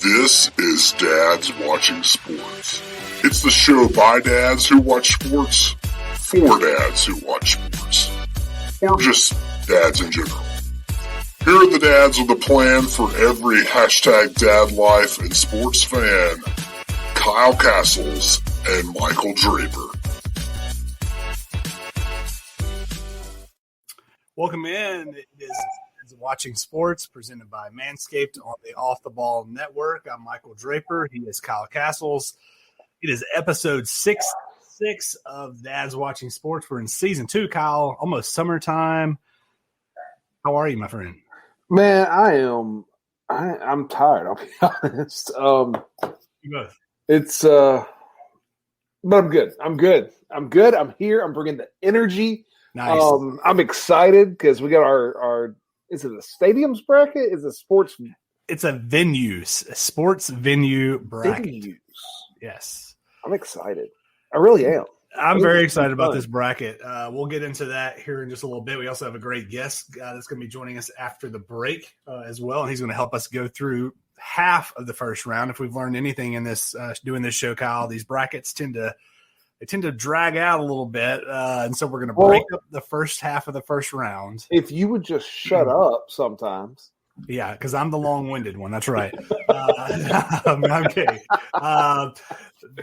This is Dads Watching Sports. It's the show by dads who watch sports, for dads who watch sports, or just dads in general. Here are the dads with a plan for every hashtag dad life and sports fan, Kyle Castles and Michael Draper. Welcome in. It is Watching Sports, presented by Manscaped on the Off the Ball Network. I'm Michael Draper. He is Kyle Castles. It is episode 6 of Dad's Watching Sports. We're in season 2, Kyle. Almost summertime. How are you, my friend? Man, I'm tired. I'll be honest. You both. It's but I'm good. I'm here. I'm bringing the energy. Nice. I'm excited because we got our. Is it a stadiums bracket? Is it sports? It's a sports venue bracket. Venues. Yes. I'm excited. I really am. I'm very excited about this bracket. We'll get into that here in just a little bit. We also have a great guest that's going to be joining us after the break as well, and he's going to help us go through half of the first round. If we've learned anything in this doing this show, Kyle, these brackets tend to drag out a little bit, and so we're going to break up the first half of the first round. If you would just shut up sometimes. Yeah, because I'm the long-winded one. That's right. I'm kidding.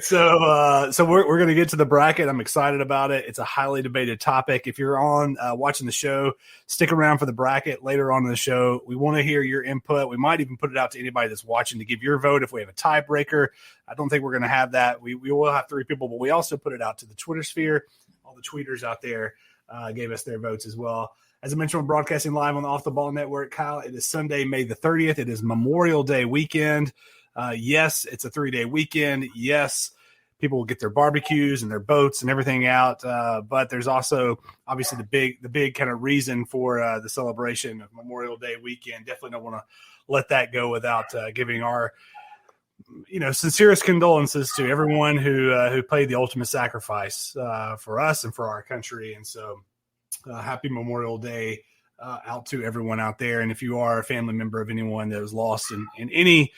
So we're going to get to the bracket. I'm excited about it. It's a highly debated topic. If you're on watching the show, stick around for the bracket later on in the show. We want to hear your input. We might even put it out to anybody that's watching to give your vote if we have a tiebreaker. I don't think we're going to have that. We will have 3 people, but we also put it out to the Twitter sphere. All the tweeters out there gave us their votes as well. As I mentioned, we're broadcasting live on the Off the Ball Network. Kyle, it is Sunday, May the 30th. It is Memorial Day weekend. Yes, it's a 3-day weekend. Yes, people will get their barbecues and their boats and everything out. But there's also obviously the big kind of reason for the celebration of Memorial Day weekend. Definitely don't want to let that go without giving our sincerest condolences to everyone who paid the ultimate sacrifice for us and for our country. And so happy Memorial Day out to everyone out there. And if you are a family member of anyone that was lost in any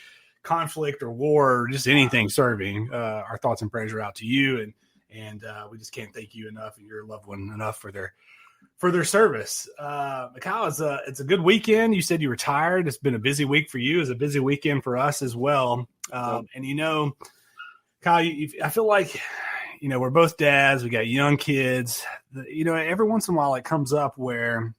conflict or war or just anything serving, our thoughts and prayers are out to you. And we just can't thank you enough and your loved one enough for their service. Kyle, it's a good weekend. You said you were tired. It's been a busy week for you. It's a busy weekend for us as well. And Kyle, I feel like, we're both dads. We got young kids. Every once in a while it comes up where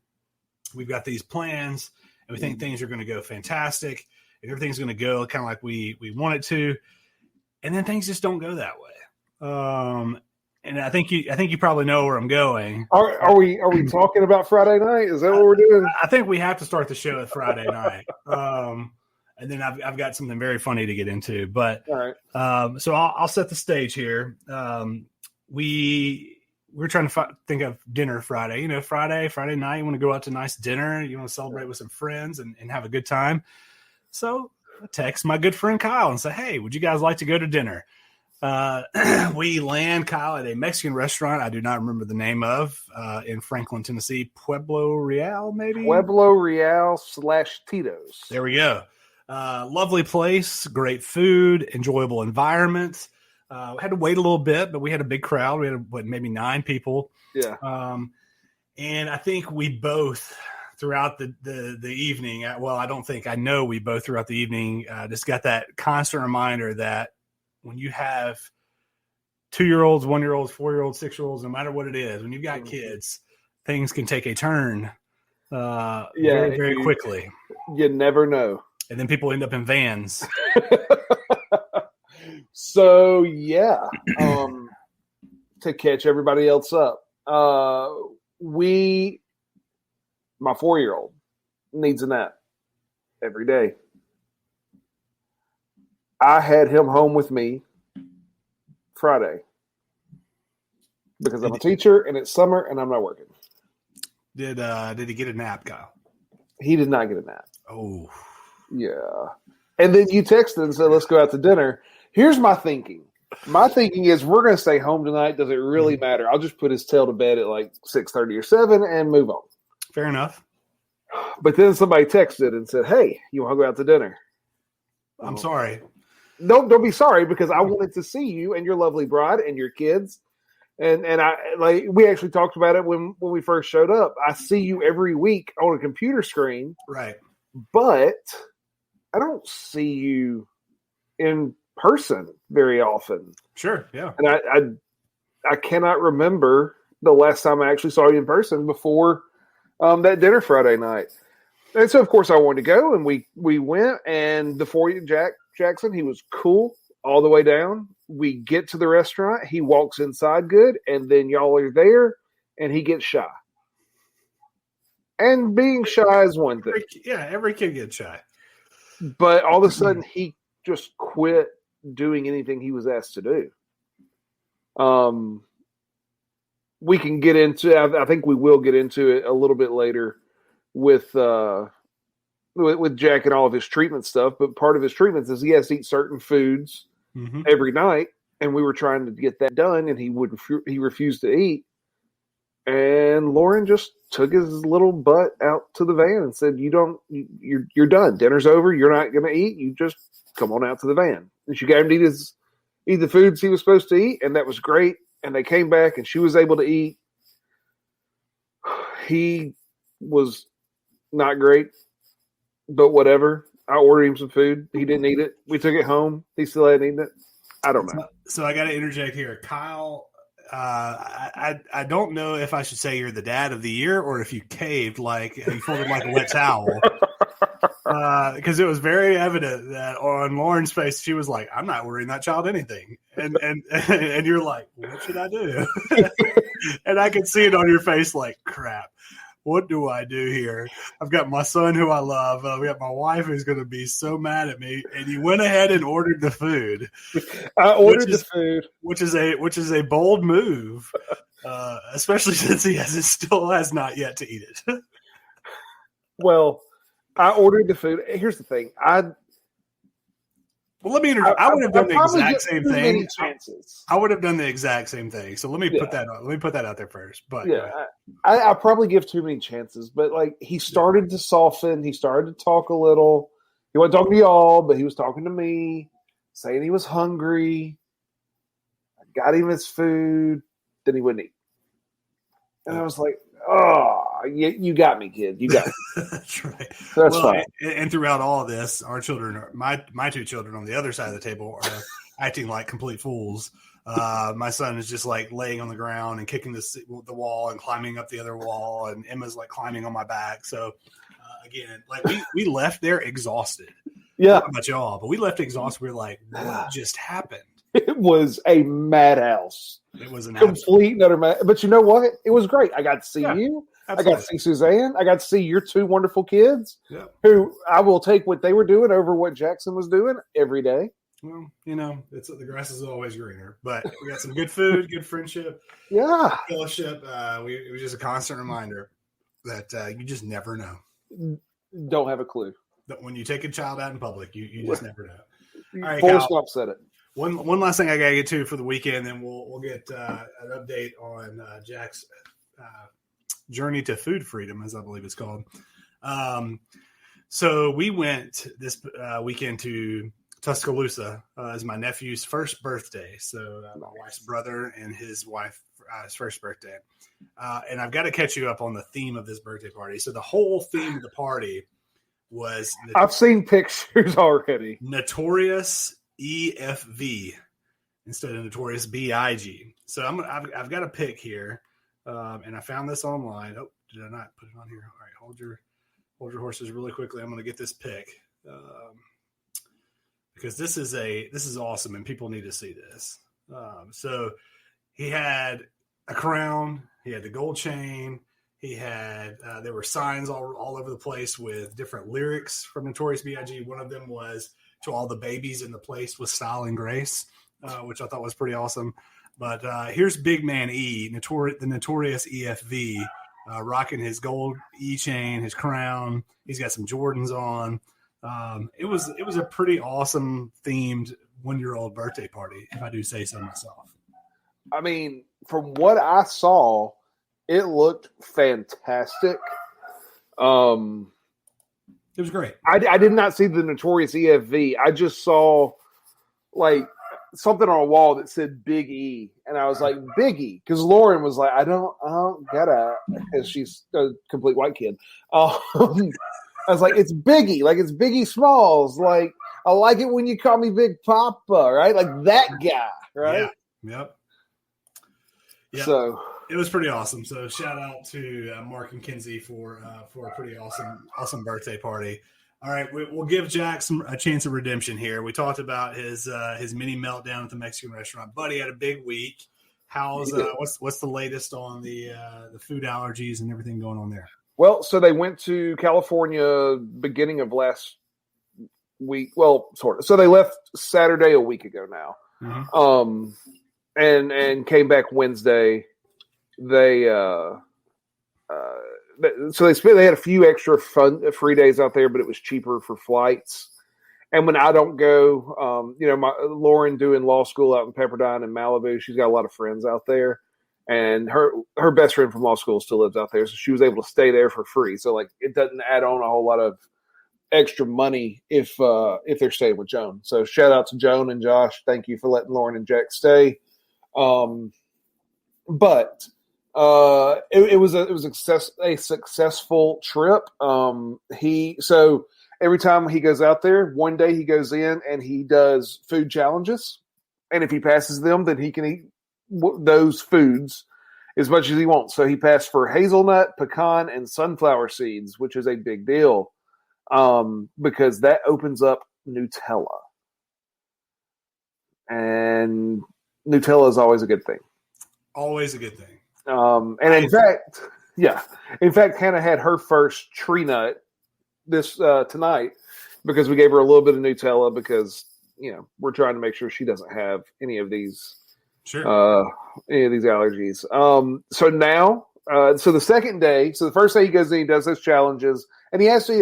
we've got these plans and we think things are going to go fantastic and everything's going to go kind of like we want it to. And then things just don't go that way. And I think you probably know where I'm going. Are we talking about Friday night? Is that what we're doing? I think we have to start the show at Friday night. And then I've got something very funny to get into, but all right. So I'll set the stage here. We're trying to think of dinner Friday. Friday night, you want to go out to a nice dinner. You want to celebrate with some friends and have a good time. So I text my good friend Kyle and say, hey, would you guys like to go to dinner? We land, Kyle, at a Mexican restaurant I do not remember the name of in Franklin, Tennessee. Pueblo Real, maybe? Pueblo Real / Tito's. There we go. Lovely place, great food, enjoyable environment. Had to wait a little bit, but we had a big crowd. We had maybe 9 people. Yeah. And I think we both throughout the evening. I know we both throughout the evening just got that constant reminder that when you have 2-year-olds, 1-year-olds, 4-year-olds, 6-year-olds, no matter what it is, when you've got kids, things can take a turn very, very quickly. You never know. And then people end up in vans. So, yeah, to catch everybody else up, my 4-year-old needs a nap every day. I had him home with me Friday because I'm a teacher and it's summer and I'm not working. Did he get a nap, Kyle? He did not get a nap. Oh. Yeah. And then you texted and said, let's go out to dinner. Here's my thinking. My thinking is we're going to stay home tonight. Does it really matter? I'll just put his tail to bed at like 6:30 or 7 and move on. Fair enough. But then somebody texted and said, hey, you want to go out to dinner? I'm sorry. No, don't be sorry, because I wanted to see you and your lovely bride and your kids. And we actually talked about it when we first showed up. I see you every week on a computer screen. Right. But I don't see you in person very often. Sure. Yeah. And I cannot remember the last time I actually saw you in person before that dinner Friday night. And so, of course, I wanted to go, and we went. And before Jackson, he was cool all the way down. We get to the restaurant. He walks inside good, and then y'all are there, and he gets shy. And being shy is one thing. Every kid gets shy. But all of a sudden, he just quit doing anything he was asked to do. We can get into. I think we will get into it a little bit later with Jack and all of his treatment stuff. But part of his treatments is he has to eat certain foods every night, and we were trying to get that done, and he refused to eat. And Lauren just took his little butt out to the van and said, "You're done. Dinner's over. You're not going to eat. You just come on out to the van." And she got him to eat the foods he was supposed to eat, and that was great. And they came back, and she was able to eat. He was not great, but whatever. I ordered him some food. He didn't eat it. We took it home. He still hadn't eaten it. I don't know. So I got to interject here. Kyle, I don't know if I should say you're the dad of the year or if you caved you folded like a wet towel. Because it was very evident that on Lauren's face, she was like, "I'm not worrying that child anything," and you're like, "What should I do?" And I could see it on your face, like, "Crap, what do I do here? I've got my son who I love. We got my wife who's going to be so mad at me." And you went ahead and ordered the food. I ordered the food, which is a bold move, especially since he still has not yet to eat it. Well, I ordered the food. Here's the thing. Let me introduce. I would have done the exact same thing. Chances. I would have done the exact same thing. So let me put that. Let me put that out there first. But I probably give too many chances. But he started to soften. He started to talk a little. He wasn't talking to y'all, but he was talking to me, saying he was hungry. I got him his food. Then he wouldn't eat, and I was like, "Oh, you got me, kid. You got me." That's right. That's fine. And throughout all of this, our children, my two children on the other side of the table, are acting like complete fools. My son is just laying on the ground and kicking the wall and climbing up the other wall, and Emma's climbing on my back. So again, we left there exhausted. Yeah, not about y'all, but we left exhausted. We were like, "What just happened?" It was a madhouse. It was an complete and utter mad. But you know what? It was great. I got to see you. Absolutely. I got to see Suzanne. I got to see your two wonderful kids, who I will take what they were doing over what Jackson was doing every day. Well, it's the grass is always greener. But we got some good food, good friendship, fellowship. It was just a constant reminder that you just never know. Don't have a clue. When you take a child out in public, you just never know. All right, Forrest Gump said it. One last thing I gotta get to for the weekend, then we'll get an update on Jack's journey to food freedom, as I believe it's called. So we went this weekend to Tuscaloosa as my nephew's first birthday. So my wife's brother and his wife's first birthday. And I've got to catch you up on the theme of this birthday party. So the whole theme of the party was I've seen pictures already. Notorious EFV instead of Notorious BIG. So I've got a pick here, and I found this online. Oh, did I not put it on here? All right, hold your horses really quickly. I'm going to get this pick because this is awesome, and people need to see this. So he had a crown, he had the gold chain, he had there were signs all over the place with different lyrics from Notorious B.I.G. One of them was "To all the babies in the place with style and grace," which I thought was pretty awesome. But here's Big Man E, the Notorious EFV, rocking his gold E chain, his crown. He's got some Jordans on. It was a pretty awesome themed 1-year-old birthday party, if I do say so myself. I mean, from what I saw, it looked fantastic. It was great. I did not see the notorious EFV. I just saw like something on a wall that said Big E, and I was like, Big E, because Lauren was like, I don't gotta, because she's a complete white kid. I was like, it's Biggie, like it's Biggie Smalls. Like, I like it when you call me Big Papa, right? Like that guy, right? Yeah. Yep. So it was pretty awesome. So shout out to Mark and Kinsey for a pretty awesome birthday party. All right, we'll give Jack a chance of redemption here. We talked about his mini meltdown at the Mexican restaurant. Buddy had a big week. How's what's the latest on the food allergies and everything going on there? Well, so they went to California beginning of last week. Well, sort of. So they left Saturday a week ago now, and came back Wednesday. They they had a few extra free days out there, but it was cheaper for flights. And when I don't go, Lauren doing law school out in Pepperdine and Malibu, she's got a lot of friends out there. And her best friend from law school still lives out there, so she was able to stay there for free. So like it doesn't add on a whole lot of extra money if they're staying with Joan. So shout out to Joan and Josh. Thank you for letting Lauren and Jack stay. But it was a successful trip. So every time he goes out there, one day he goes in and he does food challenges, and if he passes them, then he can eat those foods as much as he wants. So he passed for hazelnut, pecan, and sunflower seeds, which is a big deal because that opens up Nutella, and Nutella is always a good thing. Always a good thing. And in fact, Hannah had her first tree nut this tonight because we gave her a little bit of Nutella because we're trying to make sure she doesn't have any of these allergies. So now, so the second day, so the first day he goes in, he does those challenges, and he has to eat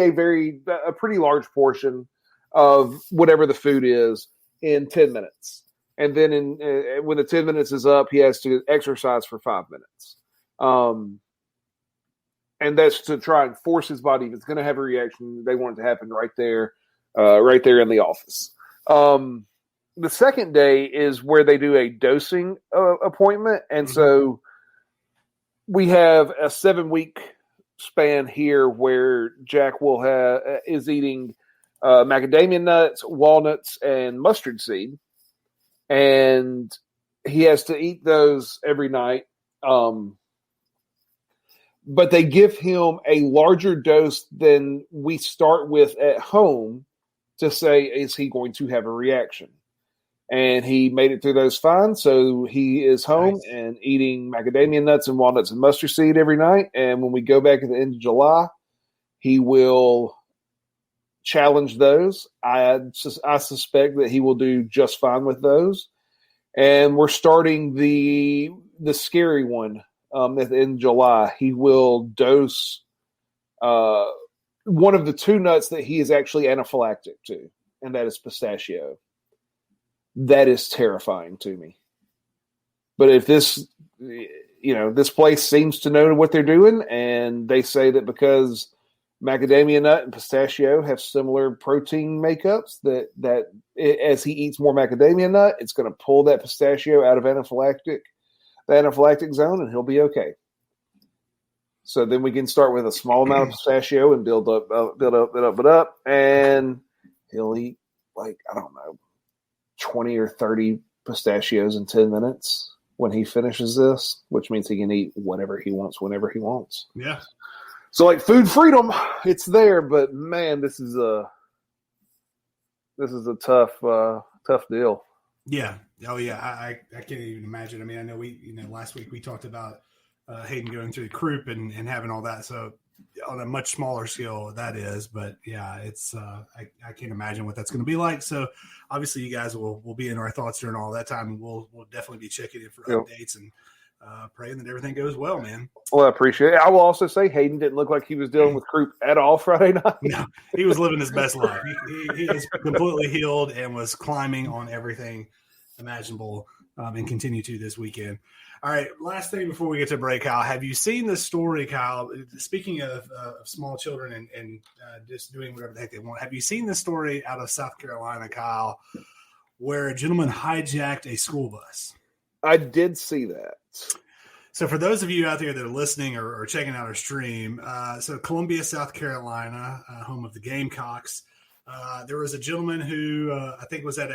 a pretty large portion of whatever the food is in 10 minutes. And then when the 10 minutes is up, he has to exercise for 5 minutes. And that's to try and force his body. If it's going to have a reaction, they want it to happen right there in the office. The second day is where they do a dosing appointment. And so we have a 7-week span here where Jack is eating macadamia nuts, walnuts, and mustard seed. And he has to eat those every night. But they give him a larger dose than we start with at home to say, is he going to have a reaction? And he made it through those fine. So he is home and eating macadamia nuts and walnuts and mustard seed every night. And when we go back at the end of July, he will challenge those. I suspect that he will do just fine with those. And we're starting the scary one at the end of July. He will dose one of the 2 nuts that he is actually anaphylactic to, and that is pistachio. That is terrifying to me. But if this place seems to know what they're doing, and they say that because macadamia nut and pistachio have similar protein makeups, that as he eats more macadamia nut, it's going to pull that pistachio out of the anaphylactic zone, and he'll be okay. So then we can start with a small amount of pistachio and build up, and he'll eat 20 or 30 pistachios in 10 minutes when he finishes this, which means he can eat whatever he wants whenever he wants. Yeah. So food freedom, it's there, but man, this is a tough deal. Yeah. Oh yeah. I can't even imagine. I mean, I know last week we talked about Hayden going through the croup and having all that. So on a much smaller scale that is, but yeah, it's I can't imagine what that's going to be like. So obviously you guys will be in our thoughts during all that time. We'll definitely be checking in for updates and praying that everything goes well, man. Well, I appreciate it. I will also say Hayden didn't look like he was dealing with croup at all Friday night. No, he was living his best life. He is completely healed and was climbing on everything imaginable and continue to this weekend. All right, last thing before we get to break, Kyle. Have you seen the story, Kyle? Speaking of small children and just doing whatever the heck they want, have you seen the story out of South Carolina, Kyle, where a gentleman hijacked a school bus? I did see that. So for those of you out there that are listening or checking out our stream, so Columbia, South Carolina, home of the Gamecocks, there was a gentleman who I think was at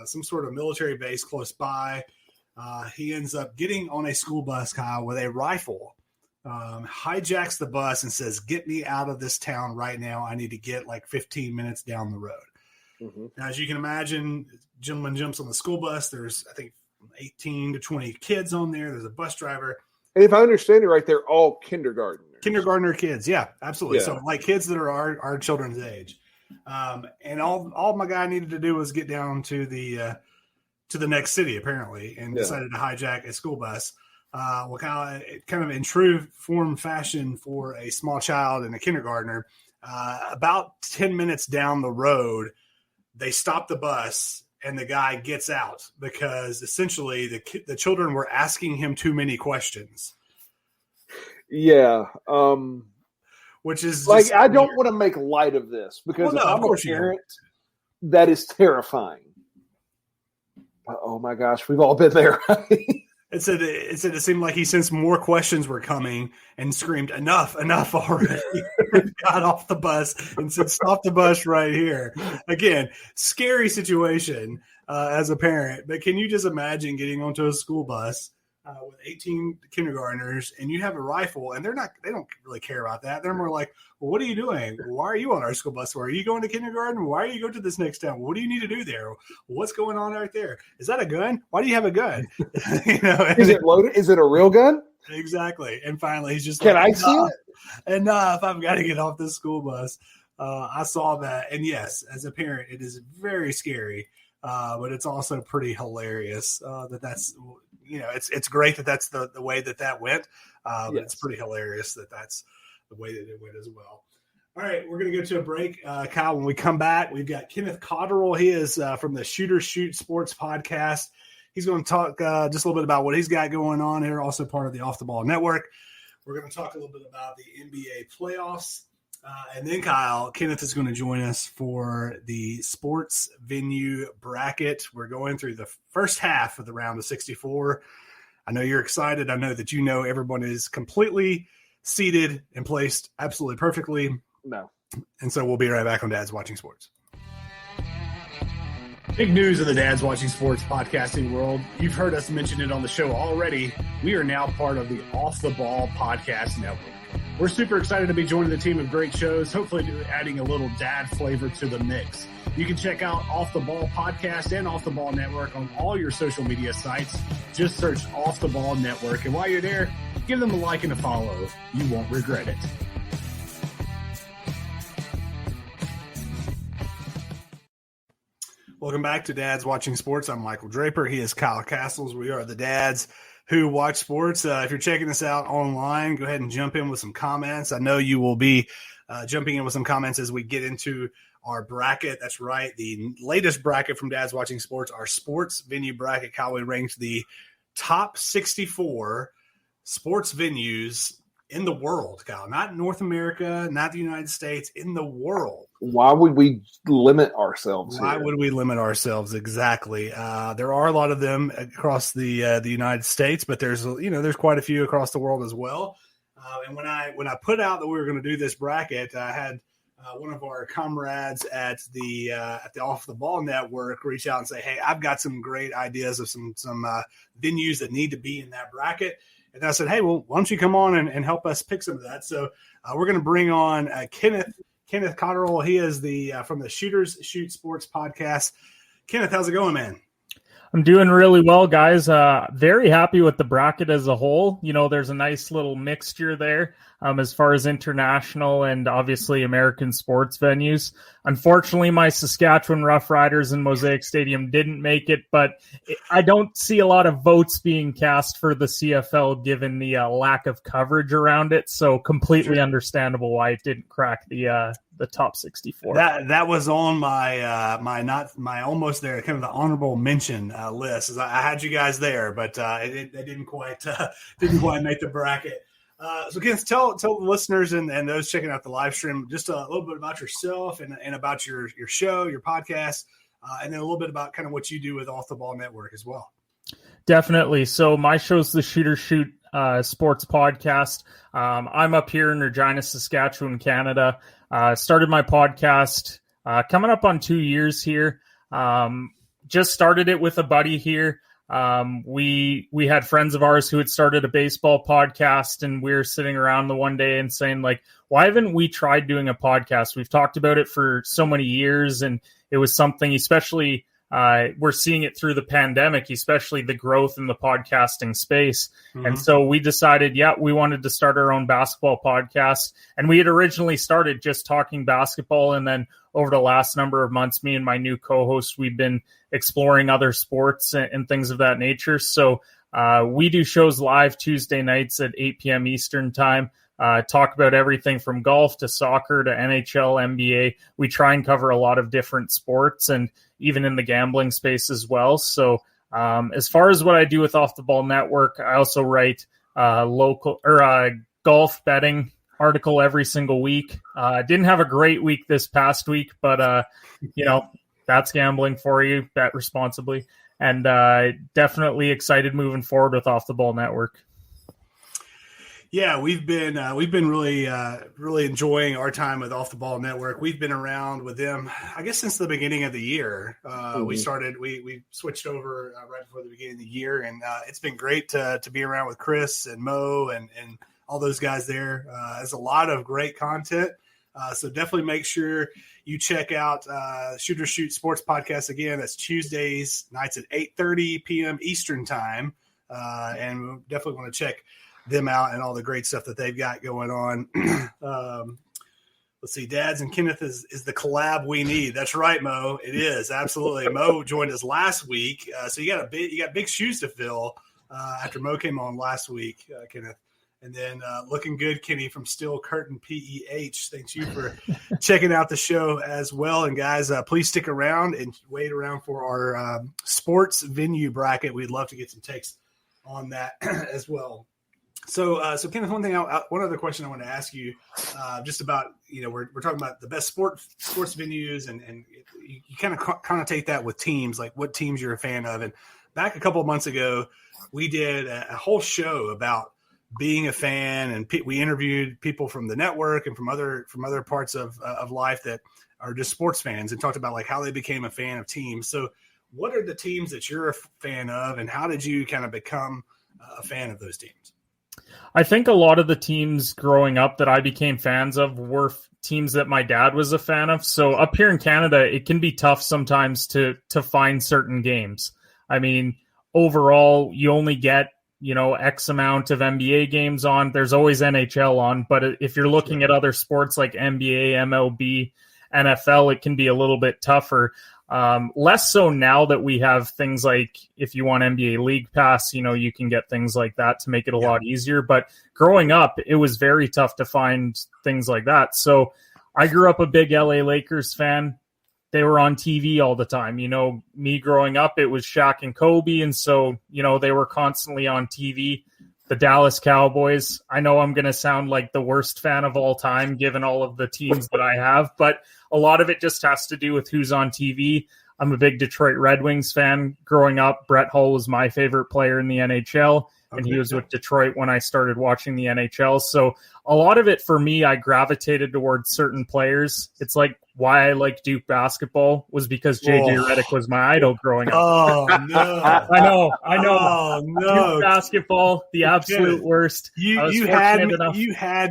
some sort of military base close by. He ends up getting on a school bus, Kyle, with a rifle, hijacks the bus and says, "Get me out of this town right now. I need to get like 15 minutes down the road." Mm-hmm. Now, as you can imagine, gentleman jumps on the school bus. There's, I think, 18 to 20 kids on there. There's a bus driver. And if I understand it right, they're all kindergartners. Kindergartner kids. Yeah, absolutely. Yeah. So like kids that are our children's age. And all my guy needed to do was get down to the next city, apparently, and decided to hijack a school bus. Well, kind of in true form fashion for a small child and a kindergartner, about 10 minutes down the road, they stop the bus and the guy gets out because essentially the children were asking him too many questions. Yeah. Which is like, I don't want to make light of this because if I'm a parent, that is terrifying. But, oh my gosh, we've all been there. Right? It said it seemed like he sensed more questions were coming and screamed, enough already. Got off the bus and said, "Stop the bus right here." Again, scary situation as a parent. But can you just imagine getting onto a school bus with 18 kindergartners and you have a rifle and they don't really care about that. They're more like, "Well, what are you doing? Why are you on our school bus? Are you going to kindergarten? Why are you going to this next town? What do you need to do there? What's going on right there? Is that a gun? Why do you have a gun?" Is it loaded? Is it a real gun? Exactly. And finally he's just Can I see it? Enough. I've got to get off this school bus. I saw that. And yes, as a parent, it is very scary. But it's also pretty hilarious that's it's great that that's the way that went. But It's pretty hilarious that that's the way that it went as well. All right, we're going to go to a break. Kyle, when we come back, we've got Kenneth Cotterill. He is from the Shooter Shoot Sports podcast. He's going to talk just a little bit about what he's got going on here, also part of the Off the Ball Network. We're going to talk a little bit about the NBA playoffs. And then, Kyle, Kenneth is going to join us for the sports venue bracket. We're going through the first half of the round of 64. I know you're excited. I know that everyone is completely seated and placed absolutely perfectly. No. And so we'll be right back on Dad's Watching Sports. Big news in the Dad's Watching Sports podcasting world. You've heard us mention it on the show already. We are now part of the Off the Ball Podcast Network. We're super excited to be joining the team of great shows, hopefully adding a little dad flavor to the mix. You can check out Off the Ball Podcast and Off the Ball Network on all your social media sites. Just search Off the Ball Network. And while you're there, give them a like and a follow. You won't regret it. Welcome back to Dad's Watching Sports. I'm Michael Draper. He is Kyle Castles. We are the dads who watch sports. If you're checking this out online, go ahead and jump in with some comments. I know you will be jumping in with some comments as we get into our bracket. That's right. The latest bracket from Dad's Watching Sports, our sports venue bracket. Kyle, we ranked the top 64 sports venues in the world, Kyle. Not North America, not the United States, in the world. Why would we limit ourselves? Why would we limit ourselves? Exactly. There are a lot of them across the United States, but there's quite a few across the world as well. And when I put out that we were going to do this bracket, I had one of our comrades at the Off the Ball Network reach out and say, "Hey, I've got some great ideas of some venues that need to be in that bracket." And I said, "Hey, well, why don't you come on and help us pick some of that?" So we're going to bring on Kenneth Cotterill. He is from the Shooters Shoot Sports podcast. Kenneth, how's it going, man? I'm doing really well, guys. Very happy with the bracket as a whole. There's a nice little mixture there as far as international and obviously American sports venues. Unfortunately, my Saskatchewan Roughriders and Mosaic Stadium didn't make it, but I don't see a lot of votes being cast for the CFL given the lack of coverage around it. So completely understandable why it didn't crack the the top 64. That was on my my almost there, kind of the honorable mention list. I had you guys there, but it didn't quite make the bracket. So, Kenneth, tell the listeners and those checking out the live stream just a little bit about yourself and about your show, your podcast, and then a little bit about kind of what you do with Off the Ball Network as well. Definitely. So my show's the Shoot or Shoot Sports Podcast. I'm up here in Regina, Saskatchewan, Canada. Started my podcast coming up on 2 years here. Just started it with a buddy here. We had friends of ours who had started a baseball podcast, and we were sitting around the one day and saying, like, why haven't we tried doing a podcast? We've talked about it for so many years, and it was something, especially we're seeing it through the pandemic, especially the growth in the podcasting space. Mm-hmm. And so we decided, we wanted to start our own basketball podcast. And we had originally started just talking basketball. And then over the last number of months, me and my new co-host, we've been exploring other sports and things of that nature. So we do shows live Tuesday nights at 8 p.m. Eastern time. Talk about everything from golf to soccer to NHL, NBA. We try and cover a lot of different sports and even in the gambling space as well. So as far as what I do with Off the Ball Network, I also write golf betting article every single week. Didn't have a great week this past week, but that's gambling for you. Bet responsibly. And definitely excited moving forward with Off the Ball Network. Yeah, we've been really enjoying our time with Off the Ball Network. We've been around with them, I guess, since the beginning of the year. We switched over right before the beginning of the year, and it's been great to be around with Chris and Mo and all those guys there. There's a lot of great content, so definitely make sure you check out Shoot or Shoot Sports Podcast again. That's Tuesdays nights at 8:30 p.m. Eastern time, and we definitely want to check them out and all the great stuff that they've got going on. Let's see, Dads and Kenneth is the collab we need. That's right, Mo. It is absolutely. Mo joined us last week, so you got big shoes to fill after Mo came on last week, Kenneth. And then looking good, Kenny from Steel Curtain PEH. Thanks you for checking out the show as well. And guys, please stick around and wait around for our sports venue bracket. We'd love to get some takes on that as well. So Kenneth, one other question I want to ask you, just about, we're talking about the best sports venues, and you kind of take that with teams, like what teams you're a fan of. And back a couple of months ago, we did a whole show about being a fan, and we interviewed people from the network and from other parts of life that are just sports fans, and talked about like how they became a fan of teams. So what are the teams that you're a fan of, and how did you kind of become a fan of those teams? I think a lot of the teams growing up that I became fans of were teams that my dad was a fan of. So up here in Canada, it can be tough sometimes to find certain games. I mean, overall, you only get, X amount of NBA games on. There's always NHL on. But if you're looking at other sports like NBA, MLB, NFL, it can be a little bit tougher. Less so now that we have things like, if you want NBA League Pass, you can get things like that to make it a lot easier. But growing up, it was very tough to find things like that. So I grew up a big LA Lakers fan. They were on TV all the time. Me growing up, it was Shaq and Kobe. And so, they were constantly on TV. The Dallas Cowboys. I know I'm going to sound like the worst fan of all time, given all of the teams that I have, but a lot of it just has to do with who's on TV. I'm a big Detroit Red Wings fan. Growing up, Brett Hull was my favorite player in the NHL, and he was with Detroit when I started watching the NHL. So a lot of it for me, I gravitated towards certain players. It's like why I like Duke basketball was because JJ Redick was my idol growing up. Oh, no. I know. Oh, no. Duke basketball, the absolute worst. You had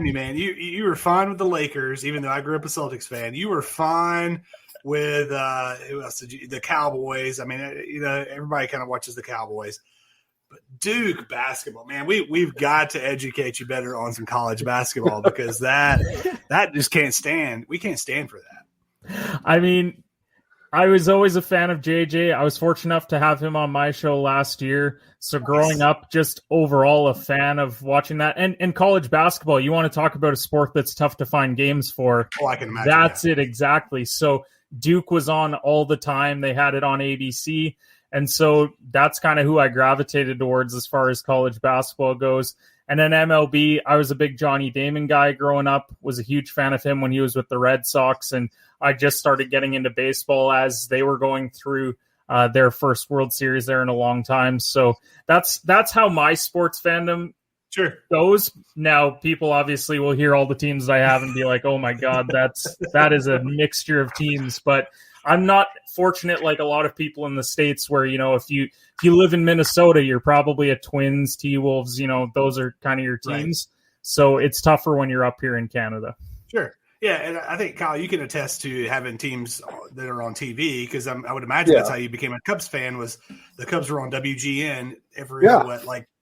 me, man. You were fine with the Lakers, even though I grew up a Celtics fan. You were fine with who else the Cowboys. I mean, everybody kind of watches the Cowboys. But Duke basketball, man, we've got to educate you better on some college basketball, because that just can't stand. We can't stand for that. I mean, I was always a fan of JJ. I was fortunate enough to have him on my show last year. So growing up, just overall a fan of watching that. And college basketball, you want to talk about a sport that's tough to find games for. Oh, I can imagine. That's it, exactly. So Duke was on all the time. They had it on ABC. And so that's kind of who I gravitated towards as far as college basketball goes. And then MLB, I was a big Johnny Damon guy growing up, was a huge fan of him when he was with the Red Sox. And I just started getting into baseball as they were going through their first World Series there in a long time. So that's how my sports fandom goes. Now, people obviously will hear all the teams that I have and be like, oh my God, that is a mixture of teams. But I'm not fortunate like a lot of people in the States where, if you live in Minnesota, you're probably a Twins, T-Wolves, those are kind of your teams. Right. So it's tougher when you're up here in Canada. Sure. Yeah, and I think, Kyle, you can attest to having teams that are on TV because I would imagine that's how you became a Cubs fan was the Cubs were on WGN every,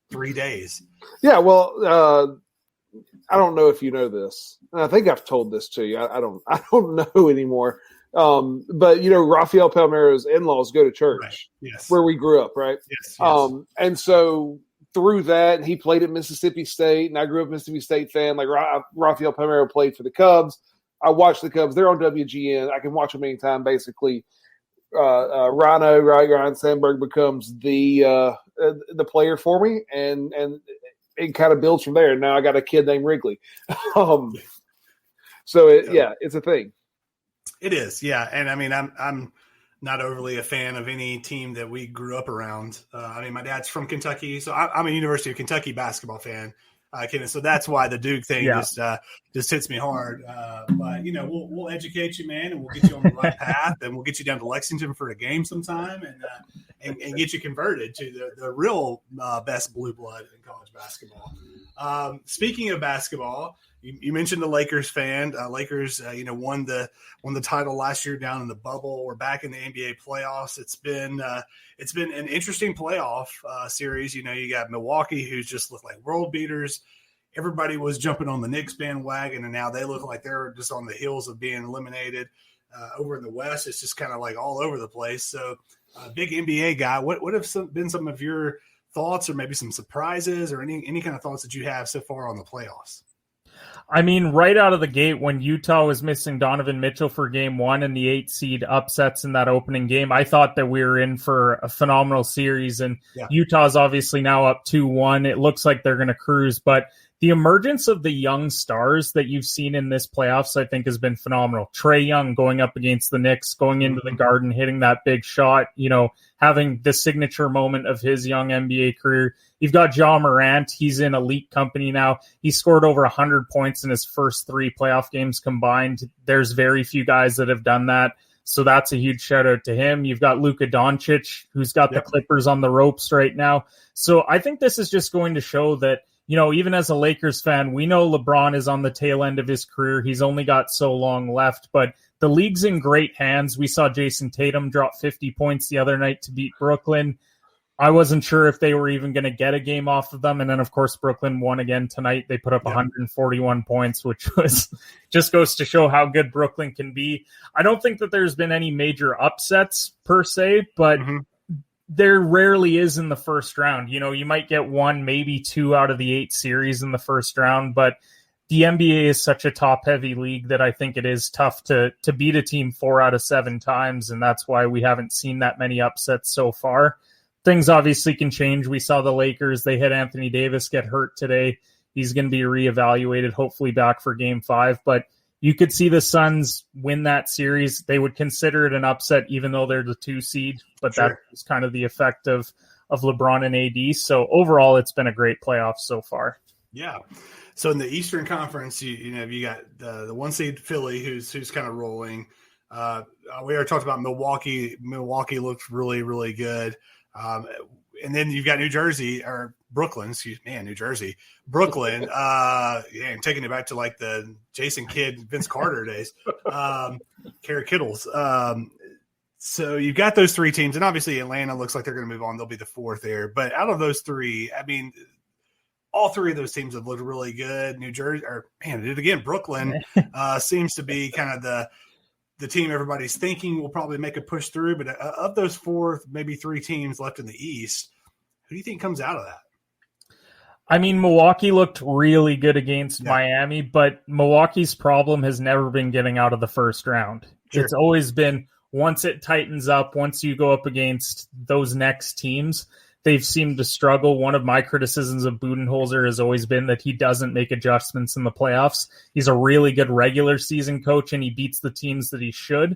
3 days. Yeah, well, I don't know if you know this. I think I've told this to you. I don't know anymore. But, Rafael Palmeiro's in-laws go to church where we grew up, right? Yes. And so through that, he played at Mississippi State, and I grew up a Mississippi State fan. Like Rafael Palmeiro played for the Cubs. I watched the Cubs. They're on WGN. I can watch them anytime, basically. Ryan Sandberg becomes the player for me, and it kind of builds from there. Now I got a kid named Wrigley. So it's a thing. It is, yeah. And I mean, I'm not overly a fan of any team that we grew up around. My dad's from Kentucky, so I'm a University of Kentucky basketball fan. So that's why the Duke thing just hits me hard. But we'll educate you, man, and we'll get you on the right path, and we'll get you down to Lexington for a game sometime, and get you converted to the real best blue blood in college basketball. Speaking of basketball, you mentioned the Lakers fan. Lakers, won the title last year down in the bubble. We're back in the NBA playoffs. It's been an interesting playoff series. You got Milwaukee, who's just looked like world beaters. Everybody was jumping on the Knicks bandwagon, and now they look like they're just on the heels of being eliminated. Over in the West, it's just kind of like all over the place. So, big NBA guy, what have been some of your thoughts, or maybe some surprises, or any kind of thoughts that you have so far on the playoffs? I mean, right out of the gate, when Utah was missing Donovan Mitchell for game 1 and the 8 seed upsets in that opening game, I thought that we were in for a phenomenal series. And Utah's obviously now up 2-1. It looks like they're going to cruise. But the emergence of the young stars that you've seen in this playoffs, I think, has been phenomenal. Trae Young going up against the Knicks, going into the Garden, hitting that big shot, having the signature moment of his young NBA career. You've got Ja Morant. He's in elite company now. He scored over 100 points in his first 3 playoff games combined. There's very few guys that have done that. So that's a huge shout out to him. You've got Luka Doncic, who's got the Clippers on the ropes right now. So I think this is just going to show that, even as a Lakers fan, we know LeBron is on the tail end of his career. He's only got so long left, but the league's in great hands. We saw Jason Tatum drop 50 points the other night to beat Brooklyn. I wasn't sure if they were even going to get a game off of them. And then, of course, Brooklyn won again tonight. They put up 141 points, which was just goes to show how good Brooklyn can be. I don't think that there's been any major upsets per se, but there rarely is in the first round. You might get 1, maybe 2 out of the 8 series in the first round, but the NBA is such a top-heavy league that I think it is tough to beat a team 4 out of 7 times, and that's why we haven't seen that many upsets so far. Things obviously can change. We saw the Lakers. They had Anthony Davis get hurt today. He's going to be reevaluated, hopefully back for Game 5. But you could see the Suns win that series. They would consider it an upset, even though they're the 2 seed. But that's kind of the effect of LeBron and AD. So overall, it's been a great playoff so far. Yeah. So in the Eastern Conference, you got the 1 seed Philly, who's kind of rolling. We already talked about Milwaukee. Milwaukee looks really, really good. And then you've got New Jersey or Brooklyn, New Jersey, Brooklyn, and taking it back to like the Jason Kidd, Vince Carter days, Kerry Kittles. So you've got those 3 teams, and obviously Atlanta looks like they're going to move on. They'll be the 4th there. But out of those 3, I mean, all 3 of those teams have looked really good. New Jersey, Brooklyn seems to be kind of the team everybody's thinking will probably make a push through. But of those 4, maybe 3 teams left in the East, who do you think comes out of that? I mean, Milwaukee looked really good against Miami, but Milwaukee's problem has never been getting out of the first round. Sure. It's always been once it tightens up, once you go up against those next teams, they've seemed to struggle. One of my criticisms of Budenholzer has always been that he doesn't make adjustments in the playoffs. He's a really good regular season coach, and he beats the teams that he should.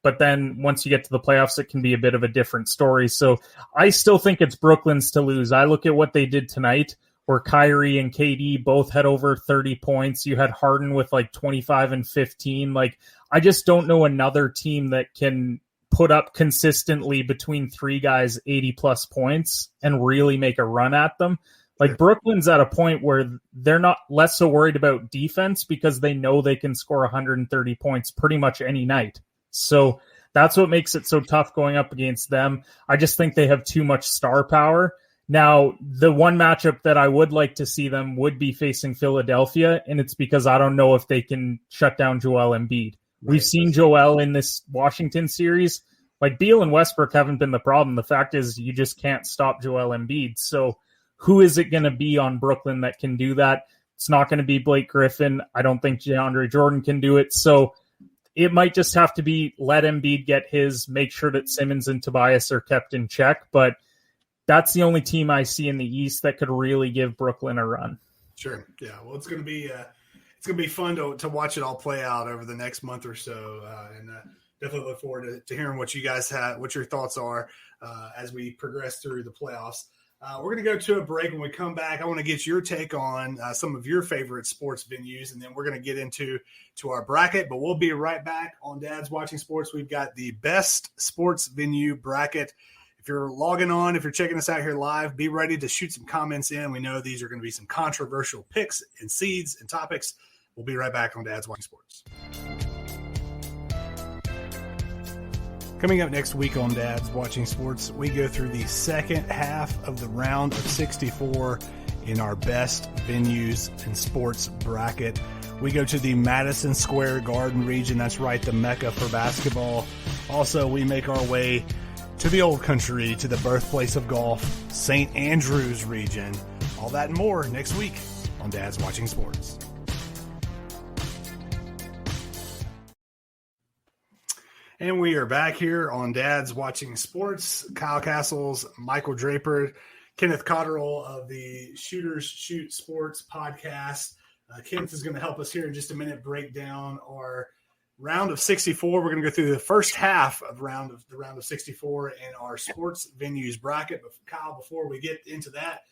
But then once you get to the playoffs, it can be a bit of a different story. So I still think it's Brooklyn's to lose. I look at what they did tonight, where Kyrie and KD both had over 30 points. You had Harden with like 25 and 15. Like, I just don't know another team that can put up consistently between 3 guys 80-plus points and really make a run at them. Like, Brooklyn's at a point where they're not less so worried about defense because they know they can score 130 points pretty much any night. So that's what makes it so tough going up against them. I just think they have too much star power. Now, the one matchup that I would like to see them would be facing Philadelphia, and it's because I don't know if they can shut down Joel Embiid. Right. We've seen Joel in this Washington series. Like, Beal and Westbrook haven't been the problem. The fact is you just can't stop Joel Embiid. So who is it going to be on Brooklyn that can do that? It's not going to be Blake Griffin. I don't think DeAndre Jordan can do it. So it might just have to be let Embiid get his, make sure that Simmons and Tobias are kept in check. But that's the only team I see in the East that could really give Brooklyn a run. Sure. Yeah. Well, it's going to be fun to watch it all play out over the next month or so. And definitely look forward to hearing what you guys have, what your thoughts are as we progress through the playoffs. We're going to go to a break. When we come back, I want to get your take on some of your favorite sports venues, and then we're going to get into our bracket. But we'll be right back on Dad's Watching Sports. We've got the best sports venue bracket. If you're logging on, if you're checking us out here live, be ready to shoot some comments in. We know these are going to be some controversial picks and seeds and topics. We'll be right back on Dad's Watching Sports. Coming up next week on Dad's Watching Sports, we go through the second half of the round of 64 in our best venues and sports bracket. We go to the Madison Square Garden region. That's right, the Mecca for basketball. Also, we make our way to the old country, to the birthplace of golf, St. Andrews region. All that and more next week on Dad's Watching Sports. And we are back here on Dad's Watching Sports. Kyle Castles, Michael Draper, Kenneth Cotterill of the Shooters Shoot Sports podcast. Kenneth is going to help us here in just a minute break down our round of 64. We're going to go through the first half of the round of 64 in our sports venues bracket. But Kyle, before we get into that,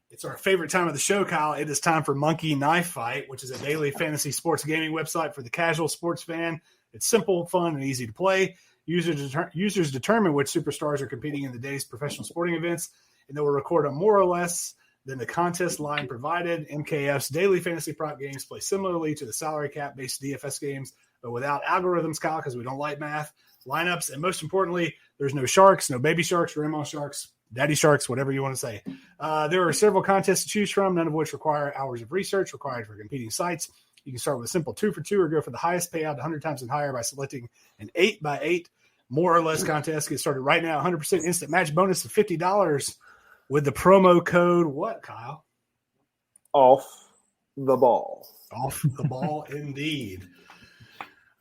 it's our favorite time of the show, Kyle. It is time for Monkey Knife Fight, which is a daily fantasy sports gaming website for the casual sports fan. It's simple, fun, and easy to play. Users determine which superstars are competing in the day's professional sporting events, and they will record a more or less than the contest line provided. MKF's daily fantasy prop games play similarly to the salary cap-based DFS games, but without algorithms, Kyle, because we don't like math, lineups, and most importantly, there's no sharks, no baby sharks, grandma sharks, daddy sharks, whatever you want to say. There are several contests to choose from, none of which require hours of research required for competing sites. You can start with a simple 2 for 2 or go for the highest payout 100 times and higher by selecting an 8x8 more or less contest. Get started right now. 100% instant match bonus of $50 with the promo code what, Kyle? Off the ball. Off the ball, indeed.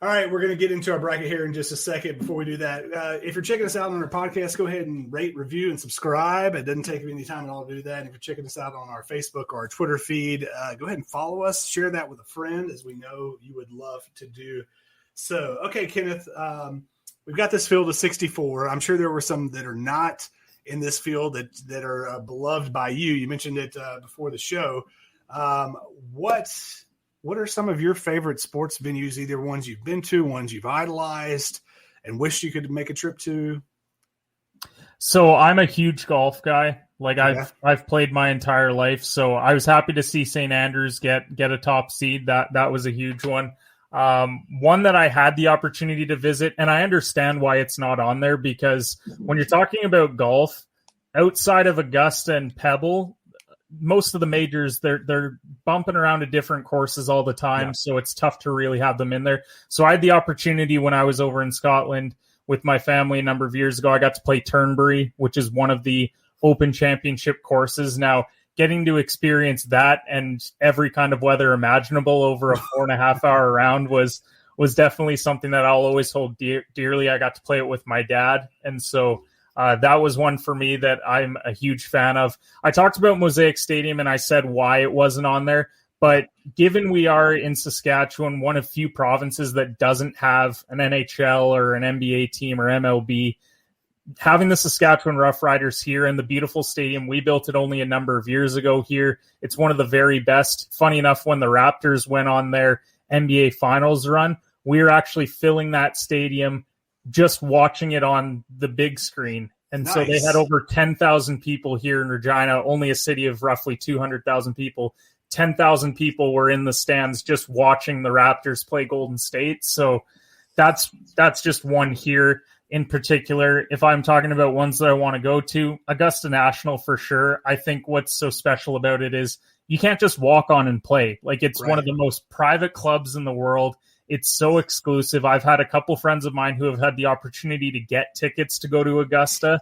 All right, we're going to get into our bracket here in just a second. Before we do that, if you're checking us out on our podcast, go ahead and rate, review, and subscribe. It doesn't take any time at all to do that. And if you're checking us out on our Facebook or our Twitter feed, go ahead and follow us. Share that with a friend, as we know you would love to do so. Okay, Kenneth, we've got this field of 64. I'm sure there were some that are not in this field that are beloved by you. You mentioned it before the show. What are some of your favorite sports venues, either ones you've been to, ones you've idolized, and wish you could make a trip to? So I'm a huge golf guy. Like I've played my entire life. So I was happy to see St. Andrews get a top seed. That was a huge one. One that I had the opportunity to visit, and I understand why it's not on there, because when you're talking about golf, outside of Augusta and Pebble, most of the majors, they're bumping around to different courses all the time, so it's tough to really have them in there. So I had the opportunity when I was over in Scotland with my family a number of years ago. I got to play Turnberry, which is one of the Open Championship courses. Now, getting to experience that and every kind of weather imaginable over a 4.5 hour round was definitely something that I'll always hold dearly. I got to play it with my dad, and so that was one for me that I'm a huge fan of. I talked about Mosaic Stadium, and I said why it wasn't on there, but given we are in Saskatchewan, one of few provinces that doesn't have an NHL or an NBA team or MLB, having the Saskatchewan Roughriders here and the beautiful stadium, we built it only a number of years ago here. It's one of the very best. Funny enough, when the Raptors went on their NBA Finals run, we were actually filling that stadium just watching it on the big screen. And so they had over 10,000 people here in Regina, only a city of roughly 200,000 people. 10,000 people were in the stands just watching the Raptors play Golden State. So that's just one here in particular. If I'm talking about ones that I want to go to, Augusta National for sure. I think what's so special about it is you can't just walk on and play. Like, it's one of the most private clubs in the world. It's so exclusive. I've had a couple friends of mine who have had the opportunity to get tickets to go to Augusta,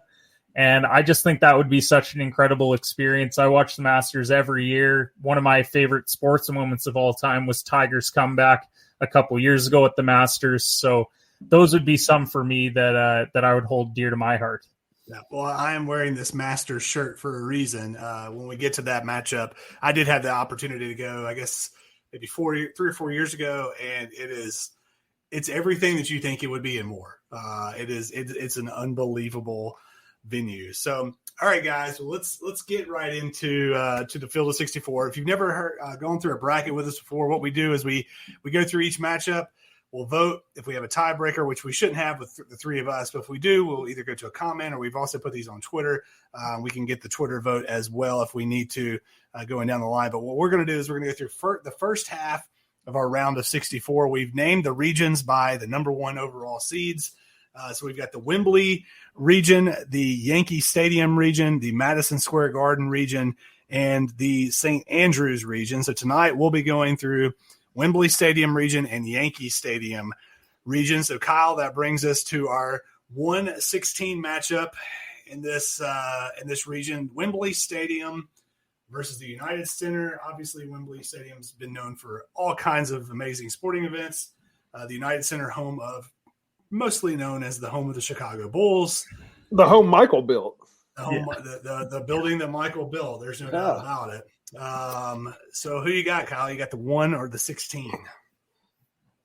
and I just think that would be such an incredible experience. I watch the Masters every year. One of my favorite sports moments of all time was Tiger's comeback a couple years ago at the Masters. So those would be some for me that I would hold dear to my heart. Yeah, well, I am wearing this Masters shirt for a reason. When we get to that matchup, I did have the opportunity to go, I guess, maybe 3 or 4 years ago, and it's everything that you think it would be and more. It's an unbelievable venue. So, all right, guys, well, let's get right into to the Field of 64. If you've never gone through a bracket with us before, what we do is we go through each matchup. We'll vote if we have a tiebreaker, which we shouldn't have with the three of us. But if we do, we'll either go to a comment, or we've also put these on Twitter. We can get the Twitter vote as well if we need to going down the line. But what we're going to do is we're going to go through the first half of our round of 64. We've named the regions by the number one overall seeds. So we've got the Wembley region, the Yankee Stadium region, the Madison Square Garden region, and the St. Andrews region. So tonight we'll be going through Wembley Stadium region and Yankee Stadium region. So, Kyle, that brings us to our 1-16 matchup in this region. Wembley Stadium versus the United Center. Obviously, Wembley Stadium's been known for all kinds of amazing sporting events. The United Center, mostly known as the home of the Chicago Bulls. The home Michael built. The building that Michael built. There's no doubt about it. So who you got, Kyle? You got the 1 or the 16?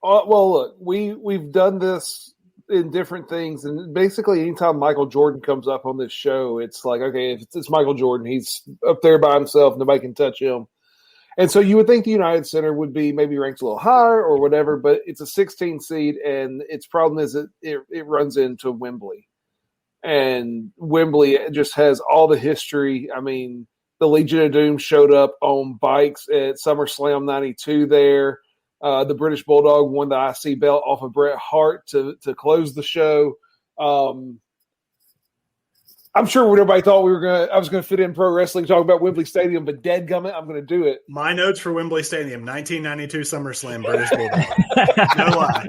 Well, look, we've done this in different things, and basically anytime Michael Jordan comes up on this show, it's like, okay, if it's Michael Jordan, he's up there by himself, nobody can touch him. And so you would think the United Center would be maybe ranked a little higher or whatever, but it's a 16 seed, and its problem is it runs into Wembley. And Wembley just has all the history. I mean, the Legion of Doom showed up on bikes at SummerSlam 92 there. The British Bulldog won the IC belt off of Bret Hart to close the show. I'm sure when everybody thought I was going to fit in pro wrestling, talk about Wembley Stadium, but dadgummit, I'm going to do it. My notes for Wembley Stadium, 1992 SummerSlam, British Bulldog. No lie.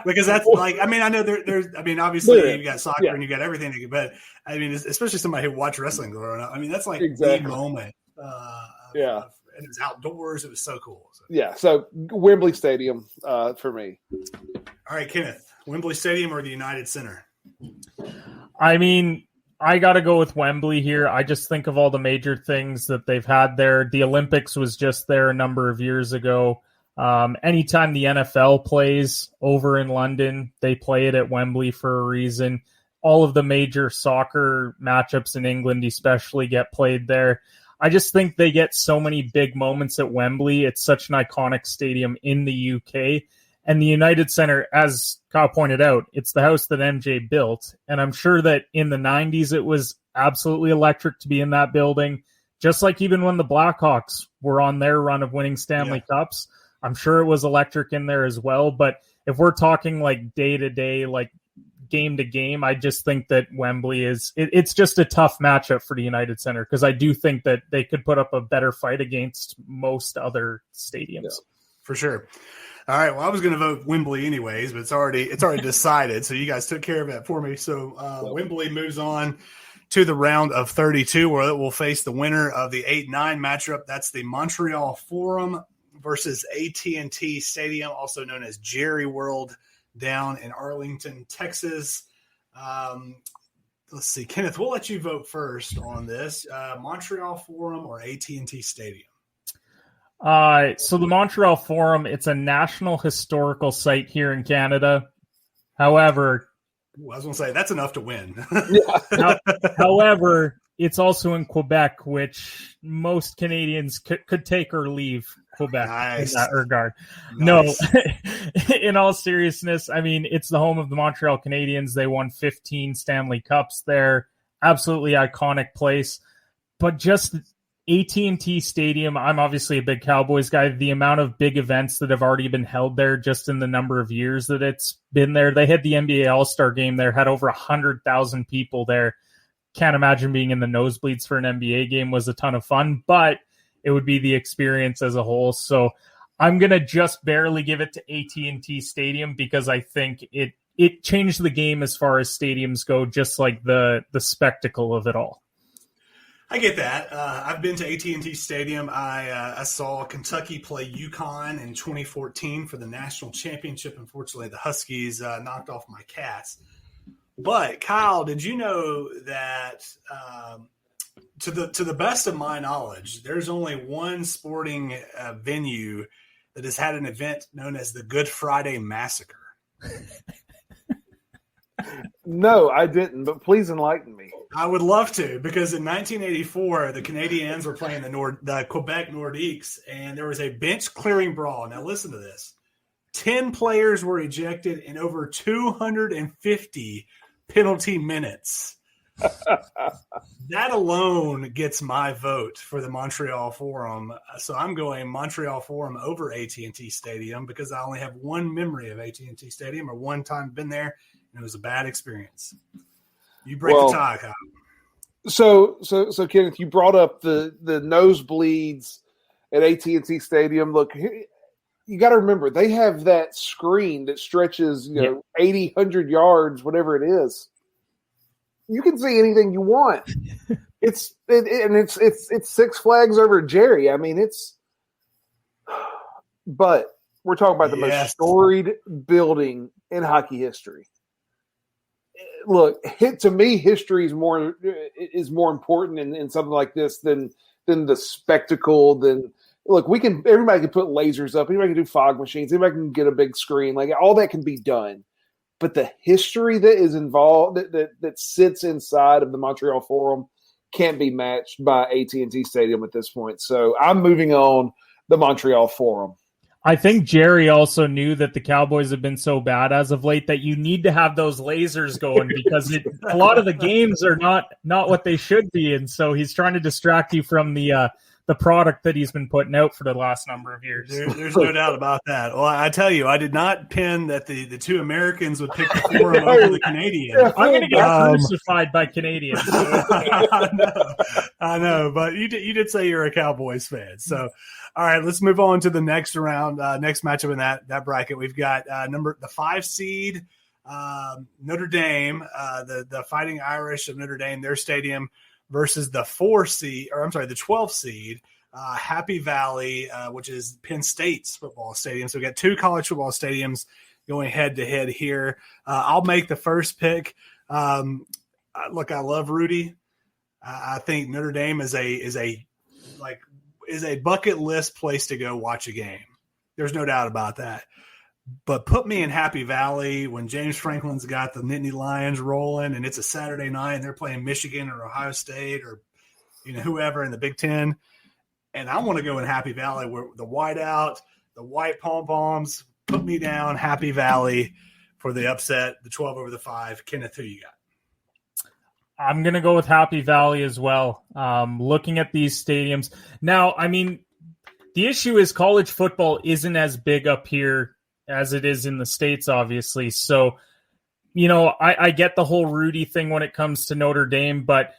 Because that's like, I mean, I know there's, I mean, obviously you got soccer and you got everything, but I mean, especially somebody who watched wrestling growing up. I mean, that's like the moment. And it was outdoors. It was so cool. So. Yeah. So Wembley Stadium for me. All right, Kenneth, Wembley Stadium or the United Center? I mean, I got to go with Wembley here. I just think of all the major things that they've had there. The Olympics was just there a number of years ago. Anytime the NFL plays over in London, they play it at Wembley for a reason. All of the major soccer matchups in England especially get played there. I just think they get so many big moments at Wembley. It's such an iconic stadium in the UK. And the United Center, as Kyle pointed out, it's the house that MJ built. And I'm sure that in the 90s, it was absolutely electric to be in that building. Just like even when the Blackhawks were on their run of winning Stanley Cups, I'm sure it was electric in there as well. But if we're talking like day-to-day, like game to game. I just think that Wembley it's just a tough matchup for the United Center, because I do think that they could put up a better fight against most other stadiums. Yeah, for sure. All right. Well, I was going to vote Wembley anyways, but it's already decided. So you guys took care of that for me. So Wembley moves on to the round of 32, where it will face the winner of the 8-9 matchup. That's the Montreal Forum versus AT&T Stadium, also known as Jerry World, down in Arlington, Texas. Let's see, Kenneth, we'll let you vote first on this. Montreal Forum or AT&T Stadium? So the Montreal Forum, it's a national historical site here in Canada. However, I was going to say, that's enough to win. However, it's also in Quebec, which most Canadians could take or leave Quebec in that regard. Nice. No, in all seriousness, I mean, it's the home of the Montreal Canadiens. They won 15 Stanley Cups there. Absolutely iconic place. But just AT&T Stadium, I'm obviously a big Cowboys guy. The amount of big events that have already been held there just in the number of years that it's been there. They had the NBA All-Star game there, had over 100,000 people there. Can't imagine being in the nosebleeds for an NBA game. Was a ton of fun, but it would be the experience as a whole. So I'm going to just barely give it to AT&T Stadium, because I think it changed the game as far as stadiums go, just like the spectacle of it all. I get that. I've been to AT&T Stadium. I saw Kentucky play UConn in 2014 for the national championship. Unfortunately, the Huskies knocked off my Cats. But Kyle, did you know that to the best of my knowledge, there's only one sporting venue that has had an event known as the Good Friday Massacre? No, I didn't, but please enlighten me. I would love to, because in 1984, the Canadiens were playing the Quebec Nordiques, and there was a bench clearing brawl. Now listen to this. 10 players were ejected in over 250 penalty minutes. That alone gets my vote for the Montreal Forum. So I'm going Montreal Forum over AT&T Stadium, because I only have one memory of AT&T Stadium, or one time been there, and it was a bad experience. You break the tie, Kyle. So Kenneth, you brought up the nosebleeds at AT&T Stadium. Look, you got to remember, they have that screen that stretches 80, 100 yards, whatever it is. You can see anything you want. It's Six Flags over Jerry. I mean, but we're talking about the most storied building in hockey history. Look, to me, history is more important in something like this than the spectacle. Everybody can put lasers up, anybody can do fog machines, anybody can get a big screen, like all that can be done. But the history that is involved, that sits inside of the Montreal Forum, can't be matched by AT&T Stadium at this point. So I'm moving on the Montreal Forum. I think Jerry also knew that the Cowboys have been so bad as of late that you need to have those lasers going, because a lot of the games are not what they should be. And so he's trying to distract you from the product that he's been putting out for the last number of years. There's no doubt about that. Well, I tell you, I did not pin that the two Americans would pick the Forum over the Canadians. I'm going to get crucified by Canadians. I know, but you did say you're a Cowboys fan. So, all right, let's move on to the next round, next matchup in that bracket. We've got the 5 seed Notre Dame, the Fighting Irish of Notre Dame, their stadium, versus the 12 seed Happy Valley, which is Penn State's football stadium. So we got two college football stadiums going head to head here. I'll make the first pick. Look, I love Rudy. I think Notre Dame is a bucket list place to go watch a game. There's no doubt about that. But put me in Happy Valley when James Franklin's got the Nittany Lions rolling, and it's a Saturday night and they're playing Michigan or Ohio State or whoever in the Big Ten, and I want to go in Happy Valley where the white out, the white pom-poms. Put me down Happy Valley for the upset, the 12 over the 5. Kenneth, who you got? I'm going to go with Happy Valley as well. Looking at these stadiums now, I mean, the issue is college football isn't as big up here as it is in the States, obviously. So I get the whole Rudy thing when it comes to Notre Dame, but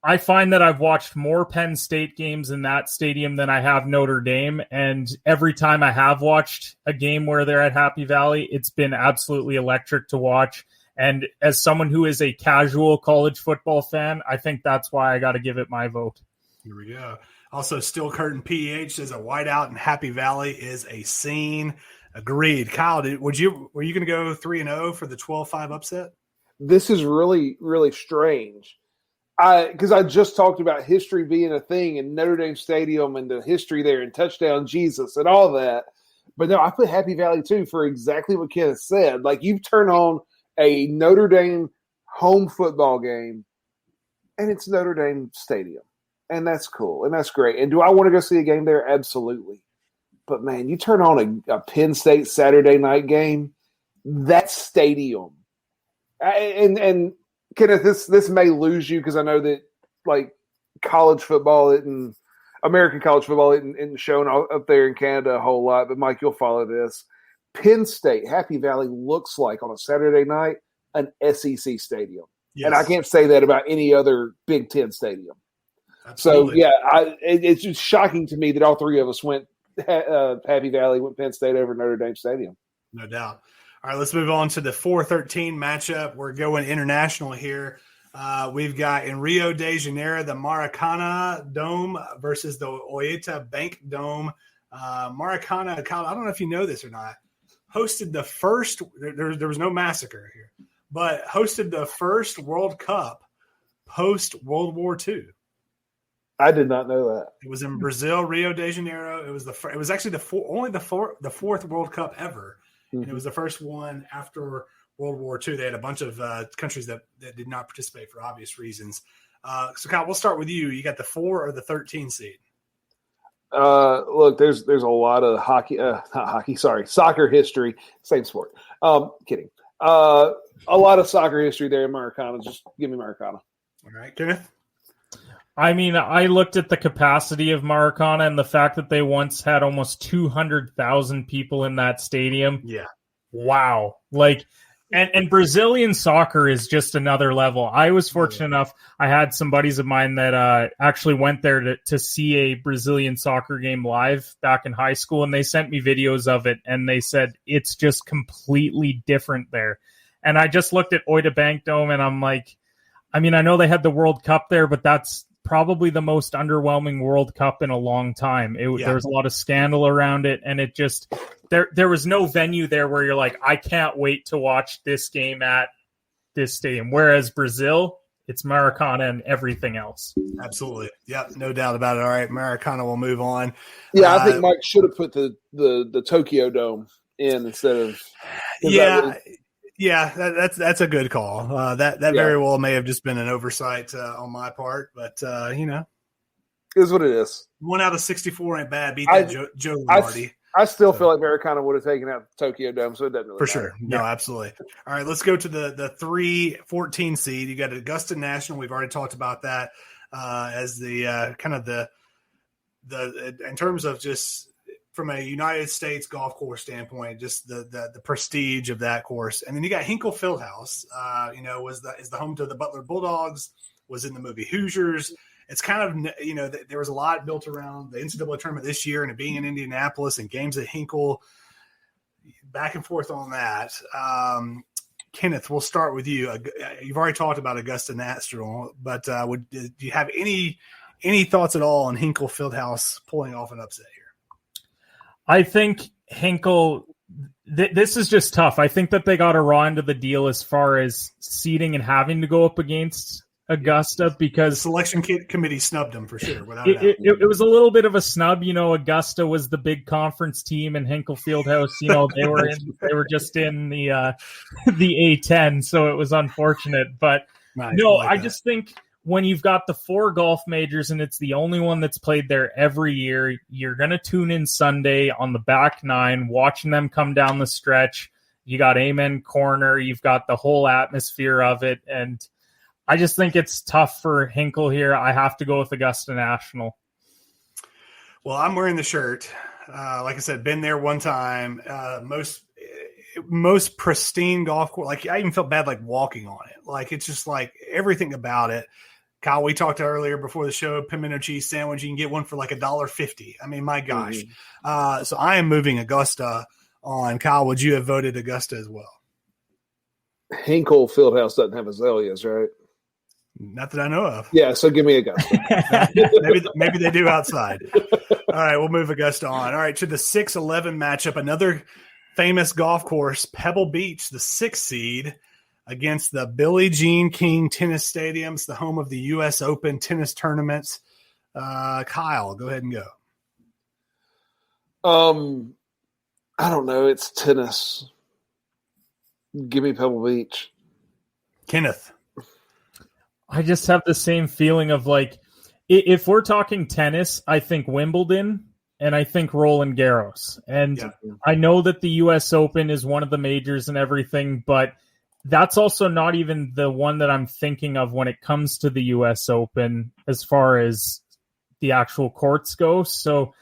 I find that I've watched more Penn State games in that stadium than I have Notre Dame. And every time I have watched a game where they're at Happy Valley, it's been absolutely electric to watch. And as someone who is a casual college football fan, I think that's why I got to give it my vote. Here we go. Also, Steel Curtain PH says a whiteout in Happy Valley is a scene. Agreed. Kyle, were you going to go 3-0 for the 12-5 upset? This is really, really strange. Because I just talked about history being a thing and Notre Dame Stadium and the history there and touchdown Jesus and all that. But no, I put Happy Valley too for exactly what Kenneth said. Like, you turn on a Notre Dame home football game and it's Notre Dame Stadium. And that's cool. And that's great. And do I want to go see a game there? Absolutely. But, man, you turn on a Penn State Saturday night game, that stadium. And Kenneth, this may lose you because I know that, like, college football American college football isn't shown up there in Canada a whole lot. But, Mike, you'll follow this. Penn State, Happy Valley looks like on a Saturday night an SEC stadium. Yes. And I can't say that about any other Big Ten stadium. Absolutely. So, yeah, it's just shocking to me that all three of us went Happy Valley, went Penn State over Notre Dame Stadium. No doubt. All right, let's move on to the 4-13 matchup. We're going international here. We've got in Rio de Janeiro, the Maracana Dome versus the Oita Bank Dome. Maracana, Kyle, I don't know if you know this or not, hosted the first – there was no massacre here, but hosted the first World Cup post-World War II. I did not know that. It was in Brazil, Rio de Janeiro. It was actually the fourth World Cup ever, and it was the first one after World War II. They had a bunch of countries that did not participate for obvious reasons. So, Kyle, we'll start with you. You got the 4 or the 13 seed? Look, there's a lot of soccer history. Same sport. Kidding. A lot of soccer history there in Maracana. Just give me Maracana. All right, Kenneth. I mean, I looked at the capacity of Maracana and the fact that they once had almost 200,000 people in that stadium. Yeah. Wow. Like, and Brazilian soccer is just another level. I was fortunate enough. I had some buddies of mine that actually went there to see a Brazilian soccer game live back in high school. And they sent me videos of it. And they said, it's just completely different there. And I just looked at Oita Bank Dome and I'm like, I mean, I know they had the World Cup there, but that's probably the most underwhelming World Cup in a long time. There was a lot of scandal around it, and it just there was no venue there where you're like, I can't wait to watch this game at this stadium. Whereas Brazil, it's Maracana and everything else. Absolutely. Yeah, no doubt about it. All right, Maracana will move on. Yeah, I think Mike should have put the Tokyo Dome in instead of Yeah, that's a good call. That very well may have just been an oversight on my part, but it is what it is. 1 out of 64 ain't bad. Beat that Joe Lombardi. I still feel like Maracana would have taken out the Tokyo Dome, so it doesn't really matter. Sure. No, absolutely. All right, let's go to the 3-14 seed. You got Augusta National. We've already talked about that as the kind of the in terms of just from a United States golf course standpoint, just the prestige of that course. And then you got Hinkle Fieldhouse, is the home to the Butler Bulldogs, was in the movie Hoosiers. It's kind of, there was a lot built around the NCAA tournament this year and it being in Indianapolis and games at Hinkle, back and forth on that. Kenneth, we'll start with you. You've already talked about Augusta National, but do you have any thoughts at all on Hinkle Fieldhouse pulling off an upset here? I think Hinkle, this is just tough. I think that they got a raw end of the deal as far as seeding and having to go up against Augusta because the selection committee snubbed them for sure. It was a little bit of a snub. Augusta was the big conference team, and Hinkle Fieldhouse, they were just in the A10, so it was unfortunate. But nice, I just think when you've got the 4 golf majors and it's the only one that's played there every year, you're going to tune in Sunday on the back 9, watching them come down the stretch. You got Amen Corner. You've got the whole atmosphere of it. And I just think it's tough for Hinkle here. I have to go with Augusta National. Well, I'm wearing the shirt. Like I said, been there one time. most pristine golf course. Like I even felt bad like walking on it. Like it's just like everything about it. Kyle, we talked earlier before the show, pimento cheese sandwich. You can get one for like $1.50. I mean, my gosh. So I am moving Augusta on. Kyle, would you have voted Augusta as well? Hinkle Fieldhouse doesn't have azaleas, right? Not that I know of. Yeah, so give me Augusta. maybe they do outside. All right, we'll move Augusta on. All right, to the 6-11 matchup, another famous golf course, Pebble Beach, the 6th seed, against the Billie Jean King Tennis Stadium. It's the home of the U.S. Open tennis tournaments. Kyle, go ahead and go. I don't know. It's tennis. Give me Pebble Beach. Kenneth. I just have the same feeling of like, if we're talking tennis, I think Wimbledon and I think Roland Garros. And I know that the U.S. Open is one of the majors and everything, but that's also not even the one that I'm thinking of when it comes to the U.S. Open as far as the actual courts go. So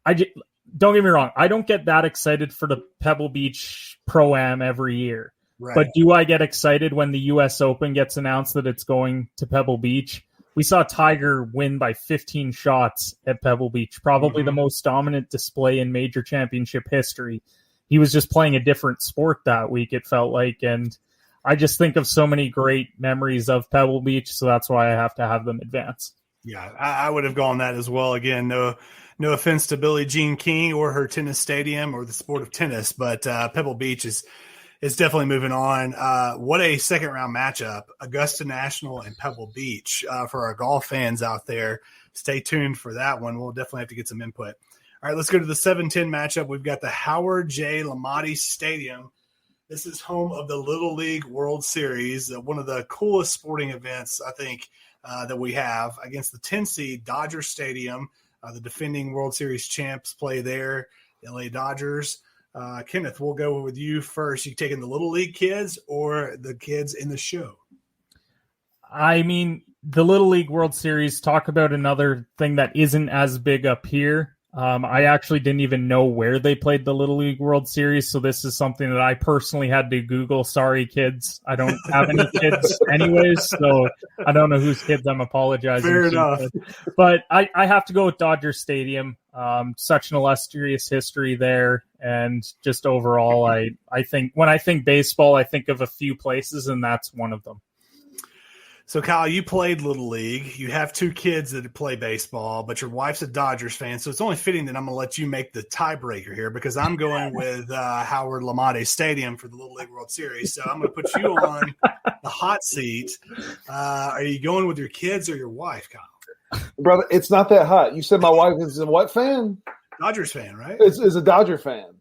don't get me wrong. I don't get that excited for the Pebble Beach Pro-Am every year. Right. But do I get excited when the U.S. Open gets announced that it's going to Pebble Beach? We saw Tiger win by 15 shots at Pebble Beach, probably the most dominant display in major championship history. He was just playing a different sport that week, it felt like, and I just think of so many great memories of Pebble Beach, so that's why I have to have them advance. Yeah, I would have gone that as well. Again, no offense to Billie Jean King or her tennis stadium or the sport of tennis, but Pebble Beach is definitely moving on. What a second-round matchup, Augusta National and Pebble Beach. For our golf fans out there, stay tuned for that one. We'll definitely have to get some input. All right, let's go to the 7-10 matchup. We've got the Howard J. Lamade Stadium. This is home of the Little League World Series, one of the coolest sporting events, I think, that we have, against the 10-seed Dodger Stadium. The defending World Series champs play there, the LA Dodgers. Kenneth, we'll go with you first. You taking the Little League kids or the kids in the show? I mean, the Little League World Series, talk about another thing that isn't as big up here. I actually didn't even know where they played the Little League World Series, so this is something that I personally had to Google. Sorry, kids. I don't have any kids anyways, so I don't know whose kids I'm apologizing Fair to. enough. But I have to go with Dodger Stadium. Such an illustrious history there, and just overall, I think when I think baseball, I think of a few places, and that's one of them. So, Kyle, you played Little League. You have 2 kids that play baseball, but your wife's a Dodgers fan, so it's only fitting that I'm going to let you make the tiebreaker here because I'm going with Howard Lamade Stadium for the Little League World Series. So I'm going to put you on the hot seat. Are you going with your kids or your wife, Kyle? Brother, it's not that hot. You said my wife is a what fan? Dodgers fan, right? Is a Dodger fan.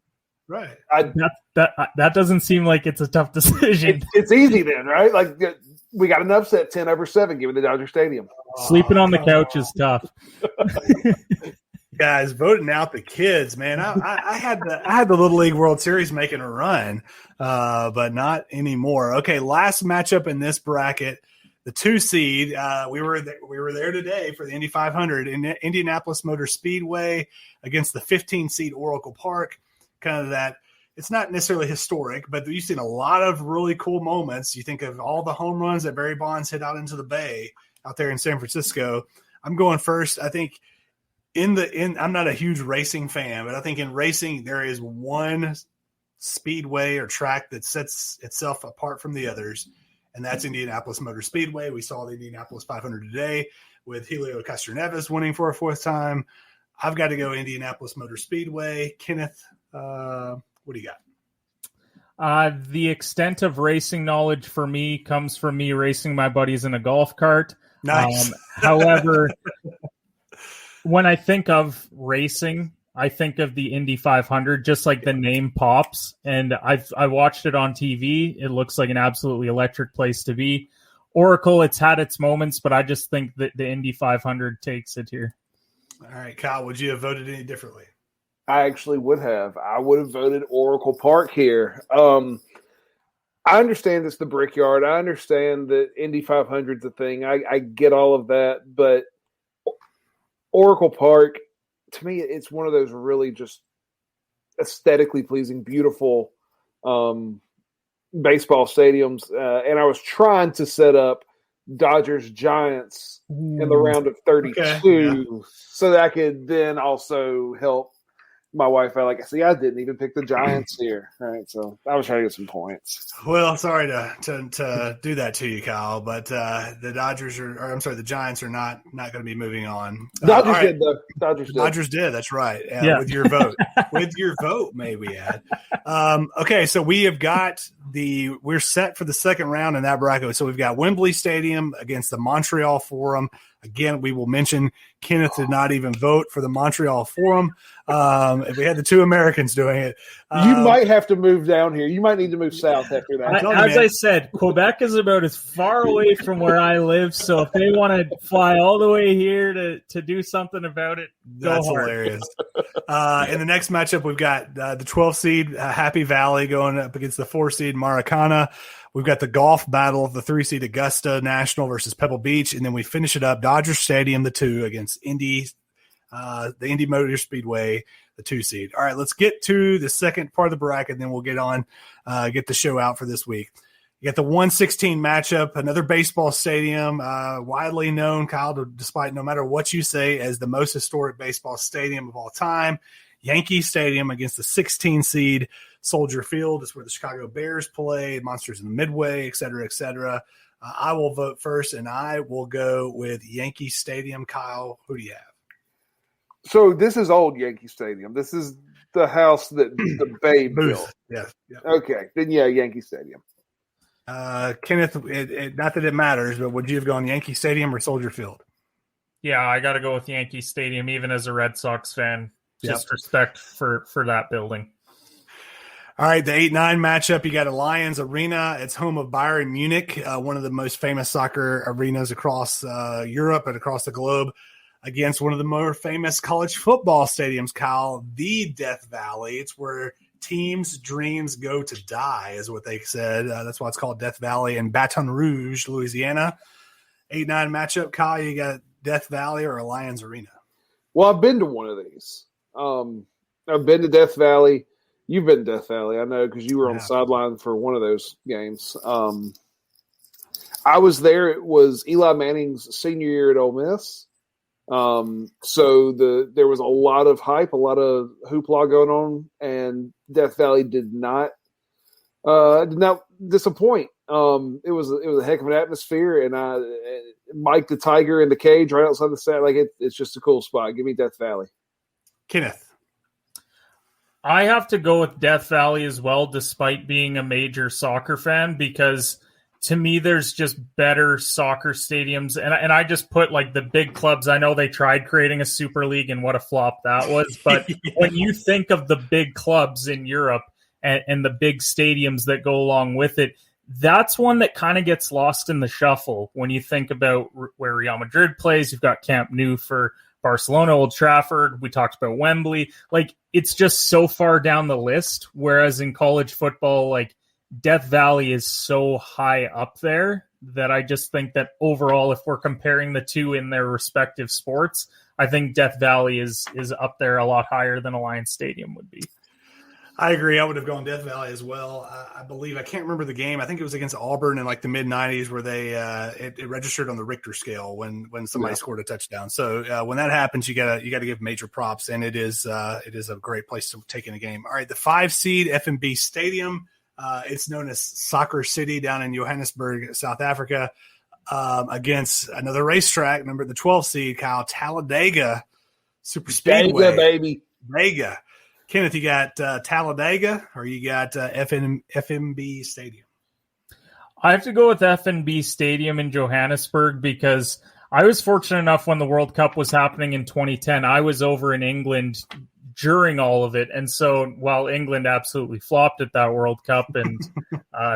Right. That doesn't seem like it's a tough decision. It's easy then, right? Like we got an upset 10-7 given the Dodger Stadium. Sleeping on the couch is tough. Guys, voting out the kids, man. I had the Little League World Series making a run, but not anymore. Okay, last matchup in this bracket, the 2 seed. We were there today for the Indy 500 in Indianapolis Motor Speedway against the 15 seed Oracle Park. Kind of that. It's not necessarily historic, but you've seen a lot of really cool moments. You think of all the home runs that Barry Bonds hit out into the bay out there in San Francisco. I'm going first. I think I'm not a huge racing fan, but I think in racing there is one speedway or track that sets itself apart from the others, and that's Indianapolis Motor Speedway. We saw the Indianapolis 500 today with Helio Castroneves winning for a 4th time. I've got to go Indianapolis Motor Speedway. Kenneth, what do you got? The extent of racing knowledge for me comes from me racing my buddies in a golf cart. Nice. However, when I think of racing, I think of the Indy 500, just like the name pops. And I watched it on TV. It looks like an absolutely electric place to be. Oracle, it's had its moments, but I just think that the Indy 500 takes it here. All right, Kyle, would you have voted any differently? I actually would have. I would have voted Oracle Park here. I understand it's the Brickyard. I understand that Indy 500 is a thing. I get all of that. But Oracle Park, to me, it's one of those really just aesthetically pleasing, beautiful baseball stadiums, and I was trying to set up Dodgers Giants in the round of 32 so that I could then also help my wife out. Like, see, I didn't even pick the Giants here. All right, so I was trying to get some points. Well, sorry to do that to you, Kyle, but the Giants are not going to be moving on. Dodgers did, though. Dodgers did. That's right. With your vote. With your vote, may we add. Okay, so we're set for the second round in that bracket. So we've got Wembley Stadium against the Montreal Forum. Again, we will mention Kenneth did not even vote for the Montreal Forum. If we had the two Americans doing it. You might have to move down here. You might need to move south after that. I said, Quebec is about as far away from where I live, so if they want to fly all the way here to do something about it, that's hilarious. In the next matchup, we've got the 12 seed Happy Valley going up against the 4 seed Maracana. We've got the golf battle of the 3 seed Augusta National versus Pebble Beach, and then we finish it up Dodger Stadium, the 2 against the Indy Motor Speedway, the 2 seed. All right, let's get to the second part of the bracket, and then we'll get the show out for this week. You got the 116 matchup, another baseball stadium, widely known, Kyle, despite no matter what you say, as the most historic baseball stadium of all time. Yankee Stadium against the 16 seed Soldier Field. It's where the Chicago Bears play, Monsters in the Midway, et cetera, et cetera. I will vote first, and I will go with Yankee Stadium. Kyle, who do you have? So this is old Yankee Stadium. This is the house that the Babe built. Yeah. Okay, then Yankee Stadium. Kenneth, not that it matters, but would you have gone Yankee Stadium or Soldier Field? Yeah, I got to go with Yankee Stadium, even as a Red Sox fan. Just respect for that building. All right, the 8-9 matchup, you got Allianz Arena. It's home of Bayern Munich, one of the most famous soccer arenas across Europe and across the globe, against one of the more famous college football stadiums, Kyle, the Death Valley. It's where teams' dreams go to die, is what they said. That's why it's called Death Valley in Baton Rouge, Louisiana. 8-9 matchup, Kyle, you got Death Valley or Allianz Arena? Well, I've been to one of these. I've been to Death Valley. You've been to Death Valley, I know, because you were on the sideline for one of those games. I was there. It was Eli Manning's senior year at Ole Miss. So there was a lot of hype, a lot of hoopla going on, and Death Valley did not disappoint. It was a heck of an atmosphere, and Mike the Tiger in the cage right outside the set. Like it's just a cool spot. Give me Death Valley. Kenneth. I have to go with Death Valley as well, despite being a major soccer fan, because to me, there's just better soccer stadiums. And I just put like the big clubs. I know they tried creating a super league and what a flop that was. But when you think of the big clubs in Europe and the big stadiums that go along with it, that's one that kind of gets lost in the shuffle. When you think about where Real Madrid plays, you've got Camp Nou for Barcelona, Old Trafford. We talked about Wembley. Like, it's just so far down the list. Whereas in college football, like, Death Valley is so high up there that I just think that overall, if we're comparing the two in their respective sports, I think Death Valley is up there a lot higher than Alliance Stadium would be. I agree. I would have gone Death Valley as well. I believe, I can't remember the game. I think it was against Auburn in like the mid '90s where they it registered on the Richter scale when somebody scored a touchdown. So when that happens, you gotta give major props, and it is a great place to take in a game. All right, the 5 seed FNB Stadium. It's known as Soccer City down in Johannesburg, South Africa, against another racetrack. Remember the 12 seed, Kyle, Talladega Super Speedway, baby, Vega. Kenneth, you got Talladega or you got FNB Stadium? I have to go with FNB Stadium in Johannesburg because I was fortunate enough when the World Cup was happening in 2010. I was over in England during all of it. And so while England absolutely flopped at that World Cup and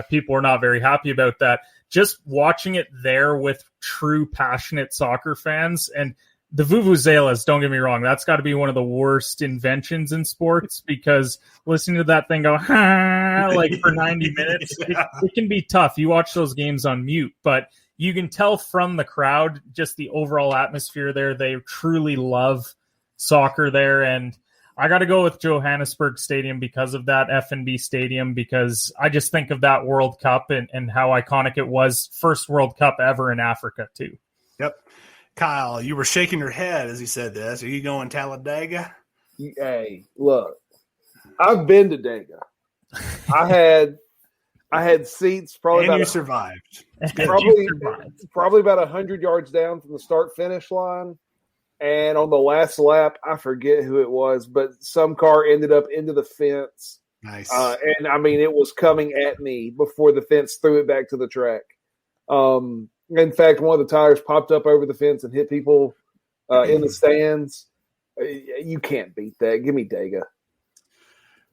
people were not very happy about that, just watching it there with true passionate soccer fans and the vuvuzelas, don't get me wrong, that's got to be one of the worst inventions in sports because listening to that thing go, like for 90 minutes, it can be tough. You watch those games on mute, but you can tell from the crowd, just the overall atmosphere there, they truly love soccer there. And I got to go with Johannesburg Stadium because of that F&B Stadium, because I just think of that World Cup and how iconic it was. First World Cup ever in Africa, too. Yep. Kyle, you were shaking your head as he said this. Are you going Talladega? Hey, look, I've been to Dega. I had seats probably and about you survived. Probably about 100 yards down from the start finish line. And on the last lap, I forget who it was, but some car ended up into the fence. Nice. And I mean, it was coming at me before the fence threw it back to the track. In fact, one of the tires popped up over the fence and hit people in the stands. You can't beat that. Give me Dega.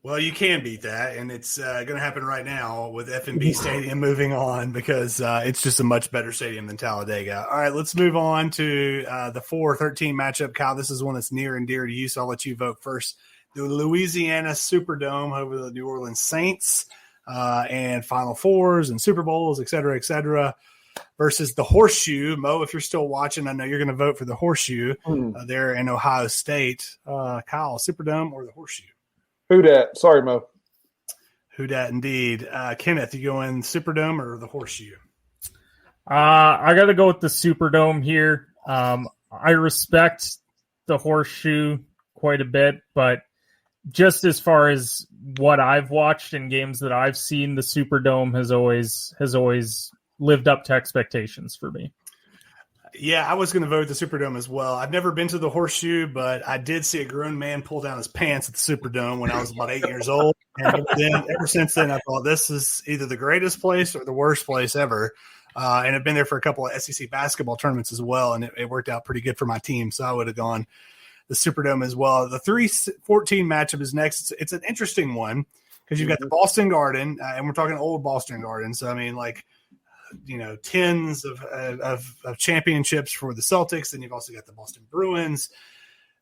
Well, you can beat that, and it's going to happen right now with F&B Stadium moving on, because it's just a much better stadium than Talladega. All right, let's move on to the 4-13 matchup. Kyle, this is one that's near and dear to you, so I'll let you vote first. The Louisiana Superdome over the New Orleans Saints and Final Fours and Super Bowls, et cetera, versus the Horseshoe. Mo, if you're still watching, I know you're going to vote for the Horseshoe there in Ohio State. Kyle, Superdome or the Horseshoe? Who dat? Sorry, Mo. Who dat indeed. Kenneth, you going Superdome or the Horseshoe? I got to go with the Superdome here. I respect the Horseshoe quite a bit, but just as far as what I've watched in games that I've seen, the Superdome has always lived up to expectations for me. Yeah, I was going to vote the Superdome as well. I've never been to the Horseshoe, but I did see a grown man pull down his pants at the Superdome when I was about 8 years old. And then, ever since then, I thought this is either the greatest place or the worst place ever. And I've been there for a couple of SEC basketball tournaments as well, and it worked out pretty good for my team. So I would have gone the Superdome as well. The 3-14 matchup is next. It's an interesting one because you've got the Boston Garden, and we're talking old Boston Garden. So, I mean, like, tens of championships for the Celtics. Then you've also got the Boston Bruins.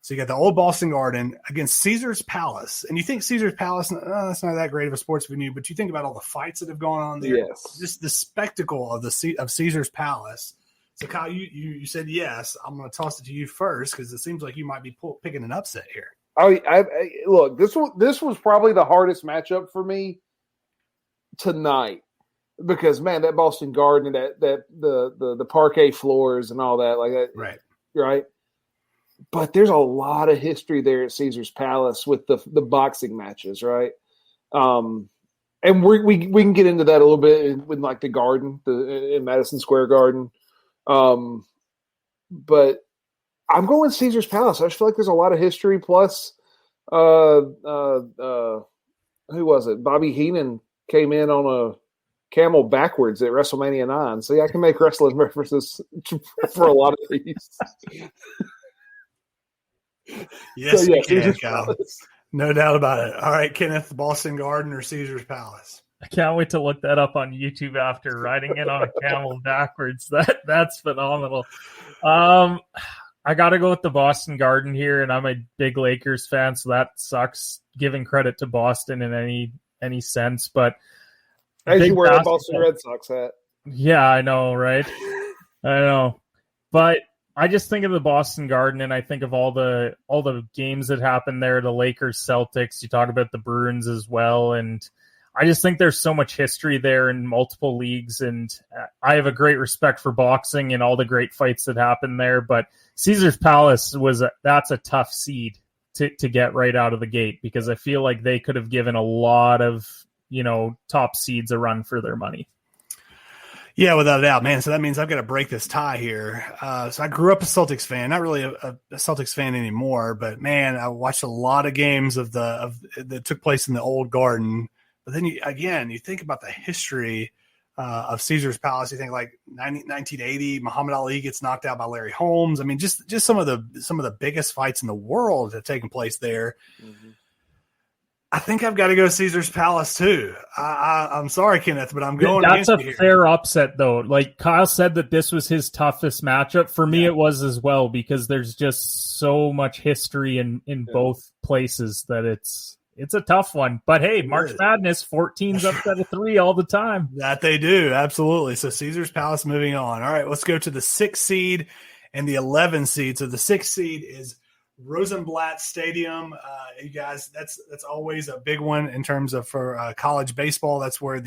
So you got the old Boston Garden against Caesar's Palace. And you think Caesar's Palace, that's not that great of a sports venue, but you think about all the fights that have gone on there. Yes. Just the spectacle of Caesar's Palace. So, Kyle, you said yes. I'm going to toss it to you first because it seems like you might be picking an upset here. Look, this was probably the hardest matchup for me tonight. Because, man, that Boston Garden, that the parquet floors and all that, like that, right? But there's a lot of history there at Caesar's Palace with the boxing matches, right? And we can get into that a little bit with like the Garden, in Madison Square Garden. But I'm going Caesar's Palace. I just feel like there's a lot of history. Plus, who was it? Bobby Heenan came in on a camel backwards at WrestleMania 9. See, I can make wrestling references for a lot of these. Yes, you can, Kyle. No doubt about it. All right, Kenneth, Boston Garden or Caesar's Palace? I can't wait to look that up on YouTube after riding in on a camel backwards. That's phenomenal. I got to go with the Boston Garden here, and I'm a big Lakers fan, so that sucks giving credit to Boston in any sense, but as you wear a Boston Red Sox hat. Yeah, I know, right? I know. But I just think of the Boston Garden, and I think of all the games that happened there, the Lakers, Celtics. You talk about the Bruins as well, and I just think there's so much history there in multiple leagues, and I have a great respect for boxing and all the great fights that happened there. But Caesar's Palace that's a tough seed to get right out of the gate, because I feel like they could have given a lot of top seeds a run for their money. Yeah, without a doubt, man. So that means I've got to break this tie here. So I grew up a Celtics fan, not really a Celtics fan anymore, but man, I watched a lot of games that took place in the old Garden. But then you think about the history of Caesar's Palace. You think like 1980, Muhammad Ali gets knocked out by Larry Holmes. I mean, just some of the biggest fights in the world have taken place there. Mm-hmm. I think I've got to go Caesar's Palace too. I'm sorry, Kenneth, but I'm going. That's a fair upset, though. Like Kyle said that this was his toughest matchup. For me, it was as well, because there's just so much history in both places that it's a tough one. But hey, March Madness, 14's upset of 3 all the time. That they do, absolutely. So Caesar's Palace moving on. All right, let's go to the 6 seed and the 11 seed. So the 6 seed is Rosenblatt Stadium, you guys, that's always a big one in terms of for college baseball. That's where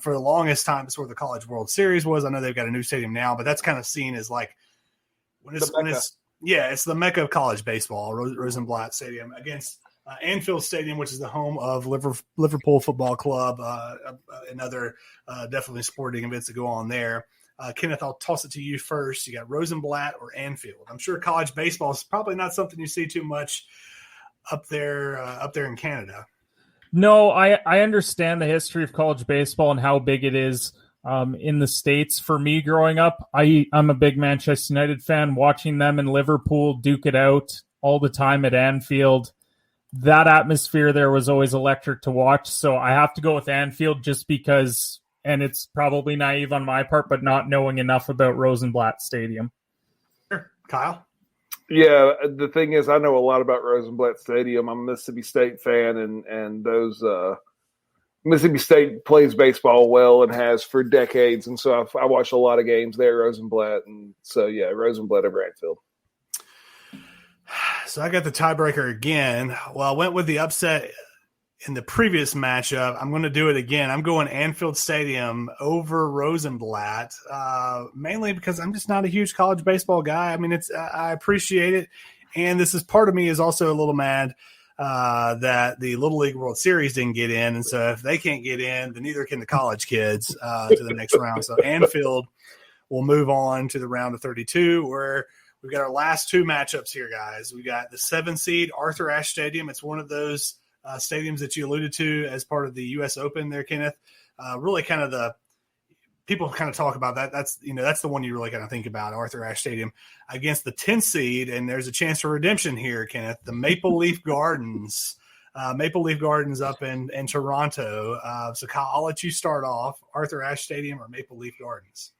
for the longest time, that's where the College World Series was. I know they've got a new stadium now, but that's kind of seen as like it's the mecca of college baseball. Rosenblatt Stadium against Anfield Stadium, which is the home of Liverpool Football Club, and other definitely sporting events that go on there. Kenneth, I'll toss it to you first. You got Rosenblatt or Anfield. I'm sure college baseball is probably not something you see too much up there in Canada. No, I understand the history of college baseball and how big it is in the States. For me growing up, I'm a big Manchester United fan. Watching them in Liverpool duke it out all the time at Anfield, that atmosphere there was always electric to watch. So I have to go with Anfield just because, and it's probably naive on my part, but not knowing enough about Rosenblatt Stadium. Sure. Kyle? Yeah, the thing is, I know a lot about Rosenblatt Stadium. I'm a Mississippi State fan, and those Mississippi State plays baseball well and has for decades, and so I watched a lot of games there, Rosenblatt, and so yeah, Rosenblatt over Anfield. So I got the tiebreaker again. Well, I went with the upset in the previous matchup. I'm going to do it again. I'm going Anfield Stadium over Rosenblatt, mainly because I'm just not a huge college baseball guy. I mean, I appreciate it, and this is part of me is also a little mad that the Little League World Series didn't get in, and so if they can't get in, then neither can the college kids to the next round. So Anfield will move on to the round of 32, where we've got our last two matchups here, guys. We got the 7 seed Arthur Ashe Stadium. It's one of those stadiums that you alluded to as part of the U.S. Open there, Kenneth. Really kind of the people kind of talk about that. That's the one you really kind of think about, Arthur Ashe Stadium against the 10th seed. And there's a chance for redemption here, Kenneth. The Maple Leaf Gardens. Maple Leaf Gardens up in Toronto. So Kyle, I'll let you start off. Arthur Ashe Stadium or Maple Leaf Gardens?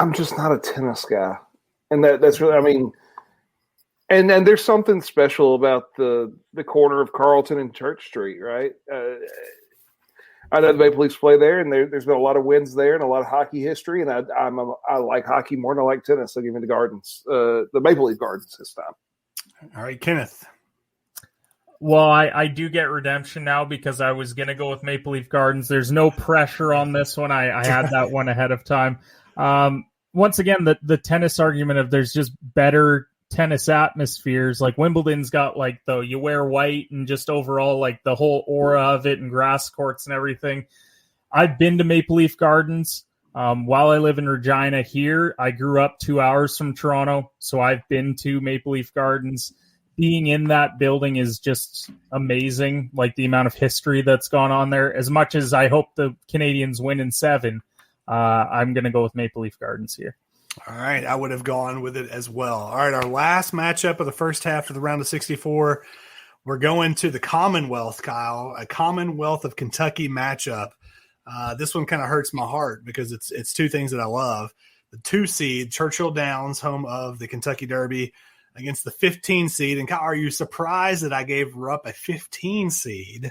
I'm just not a tennis guy. And that's really, I mean, and there's something special about the corner of Carlton and Church Street, right? I know the Maple Leafs play there, and there's been a lot of wins there and a lot of hockey history, and I like hockey more than I like tennis, so give me the Gardens, the Maple Leaf Gardens this time. All right, Kenneth. Well, I do get redemption now because I was going to go with Maple Leaf Gardens. There's no pressure on this one. I had that one ahead of time. Once again, the tennis argument of there's just better tennis atmospheres. Like Wimbledon's got like you wear white and just overall like the whole aura of it and grass courts and everything. I've been to Maple Leaf Gardens. While I live in Regina here, I grew up 2 hours from Toronto, so I've been to Maple Leaf Gardens. Being in that building is just amazing, like the amount of history that's gone on there. As much as I hope the Canadians win in 7, I'm going to go with Maple Leaf Gardens here. All right, I would have gone with it as well. All right, our last matchup of the first half of the round of 64, we're going to the Commonwealth, Kyle, a Commonwealth of Kentucky matchup. This one kind of hurts my heart because it's two things that I love. The 2 seed, Churchill Downs, home of the Kentucky Derby, against the 15 seed. And Kyle, are you surprised that I gave Rupp a 15 seed?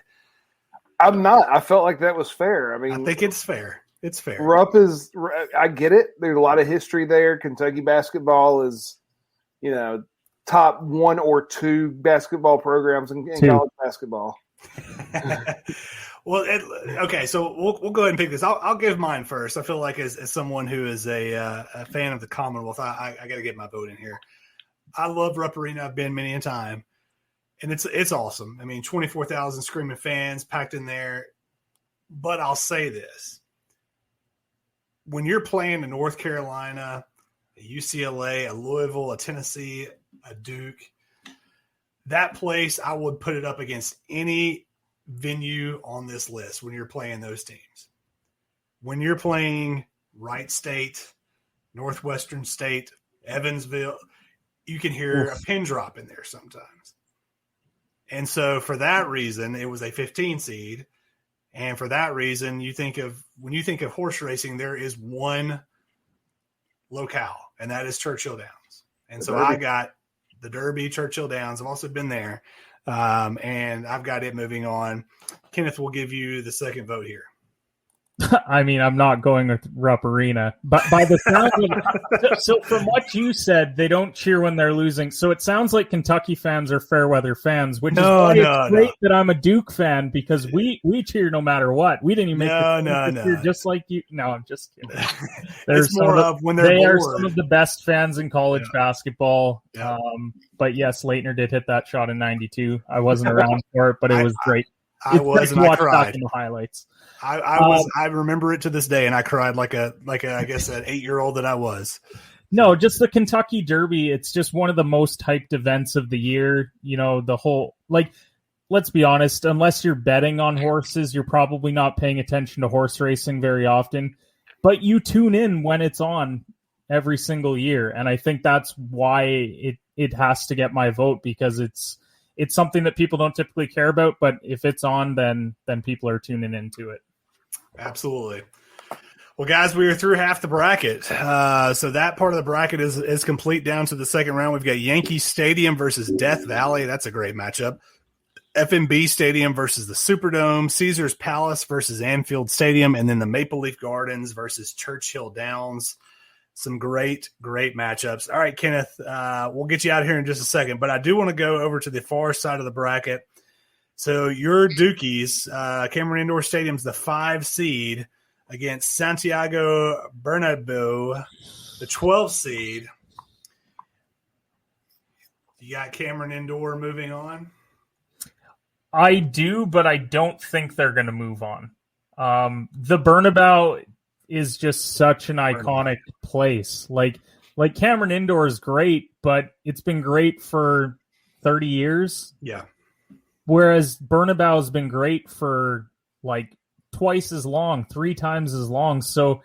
I'm not. I felt like that was fair. I mean, I think it's fair. It's fair. Rupp is – I get it. There's a lot of history there. Kentucky basketball is, top 1 or 2 basketball programs in college basketball. Well, okay, so we'll go ahead and pick this. I'll give mine first. I feel like as someone who is a fan of the Commonwealth, I got to get my vote in here. I love Rupp Arena. I've been many a time, and it's awesome. I mean, 24,000 screaming fans packed in there. But I'll say this. When you're playing in North Carolina, a UCLA, a Louisville, a Tennessee, a Duke, that place, I would put it up against any venue on this list when you're playing those teams. When you're playing Wright State, Northwestern State, Evansville, you can hear a pin drop in there sometimes. And so for that reason, it was a 15 seed. And for that reason, when you think of horse racing, there is one locale, and that is Churchill Downs. And so I got the Derby, Churchill Downs. I've also been there, and I've got it moving on. Kenneth will give you the second vote here. I mean, I'm not going with Rupp Arena, but by the sound of it, so from what you said, they don't cheer when they're losing. So it sounds like Kentucky fans are fair weather fans, which is why it's great that I'm a Duke fan, because we cheer no matter what. We didn't even make the cheer just like you. No, I'm just kidding. It's more of when they are some of the best fans in college basketball. Yeah. But yes, Leitner did hit that shot in '92. I wasn't around for it, but it was great. I was, and I cried in the highlights. I remember it to this day, and I cried like a I guess an 8-year-old that I was. No, just the Kentucky Derby. It's just one of the most hyped events of the year. You know, the whole, like, let's be honest, unless you're betting on horses, you're probably not paying attention to horse racing very often. But you tune in when it's on every single year, and I think that's why it has to get my vote, because it's something that people don't typically care about, but if it's on, then people are tuning into it. Absolutely. Well, guys, we are through half the bracket. So that part of the bracket is complete down to the second round. We've got Yankee Stadium versus Death Valley. That's a great matchup. FNB Stadium versus the Superdome, Caesars Palace versus Anfield Stadium, and then the Maple Leaf Gardens versus Churchill Downs. Some great matchups. All right, Kenneth, we'll get you out of here in just a second, but I do want to go over to the far side of the bracket. So your Dukies, Cameron Indoor Stadium's the 5 seed against Santiago Bernabeu, the 12 seed. You got Cameron Indoor moving on? I do, but I don't think they're going to move on. The Bernabeu is just such an iconic place. Like Cameron Indoor is great, but it's been great for 30 years. Yeah. Whereas Bernabeu has been great for like twice as long, 3 times as long. So,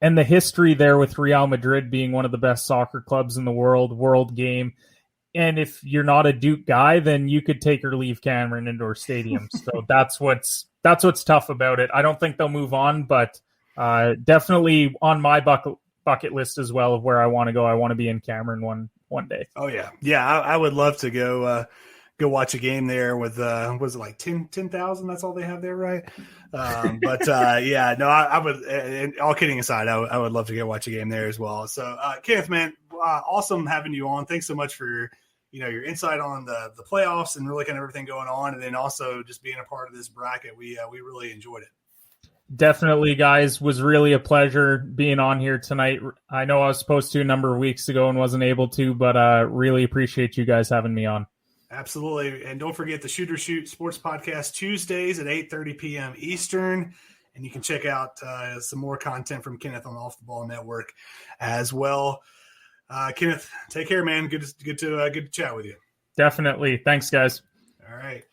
and the history there with Real Madrid being one of the best soccer clubs in the world game. And if you're not a Duke guy, then you could take or leave Cameron Indoor Stadium. So that's what's tough about it. I don't think they'll move on, but definitely on my bucket list as well of where I want to go. I want to be in Cameron one day. Oh yeah. Yeah. I would love to go watch a game there with, was it like 10,000? That's all they have there. Right. Yeah, no, I would, and all kidding aside, I would love to go watch a game there as well. So, Kenneth, man, awesome having you on. Thanks so much for your insight on the playoffs and really kind of everything going on. And then also just being a part of this bracket. We really enjoyed it. Definitely, guys. Was really a pleasure being on here tonight. I know I was supposed to a number of weeks ago and wasn't able to, but really appreciate you guys having me on. Absolutely. And don't forget the Shoot or Shoot Sports Podcast Tuesdays at 8:30 p.m. Eastern. And you can check out some more content from Kenneth on the Off the Ball Network as well. Kenneth, take care, man. Good to chat with you. Definitely. Thanks, guys. All right.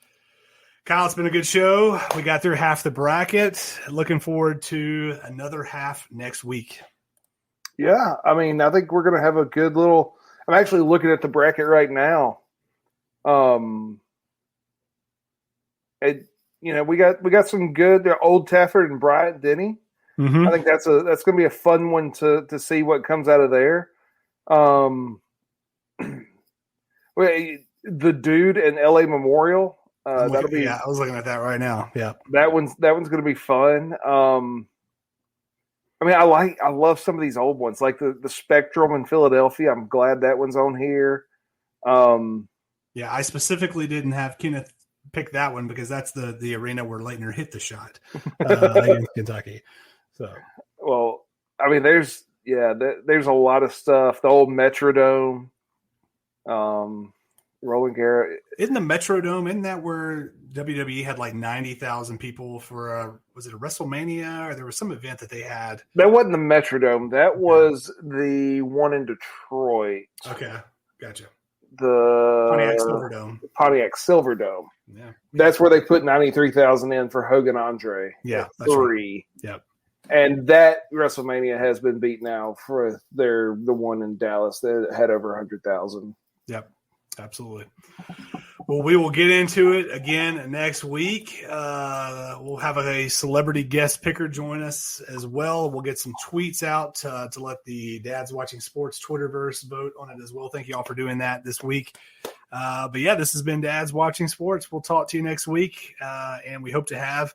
Kyle, it's been a good show. We got through half the bracket. Looking forward to another half next week. Yeah, I mean, I think we're going to have a good little – I'm actually looking at the bracket right now. We got some good Old Tafford and Bryant Denny. Mm-hmm. I think that's going to be a fun one to see what comes out of there. The Dude and LA Memorial. That'll be. Yeah, I was looking at that right now. Yeah, that one's going to be fun. I mean, I love some of these old ones, like the Spectrum in Philadelphia. I'm glad that one's on here. Yeah, I specifically didn't have Kenneth pick that one because that's the arena where Leitner hit the shot against Kentucky. So, well, I mean, there's a lot of stuff. The old Metrodome, Roland Garros. Isn't the Metrodome? Isn't that where WWE had like 90,000 people for was it a WrestleMania or there was some event that they had? That wasn't the Metrodome. That was the one in Detroit. Okay, gotcha. The Pontiac Silverdome. Yeah, that's where they put 93,000 in for Hogan Andre. Yeah, that's 3. Right. Yep. And that WrestleMania has been beat now for the one in Dallas that had over 100,000. Yep, absolutely. Well, we will get into it again next week. We'll have a celebrity guest picker join us as well. We'll get some tweets out to let the Dads Watching Sports Twitterverse vote on it as well. Thank you all for doing that this week. But yeah, this has been Dads Watching Sports. We'll talk to you next week, and we hope to have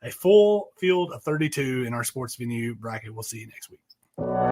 a full field of 32 in our sports venue bracket. We'll see you next week.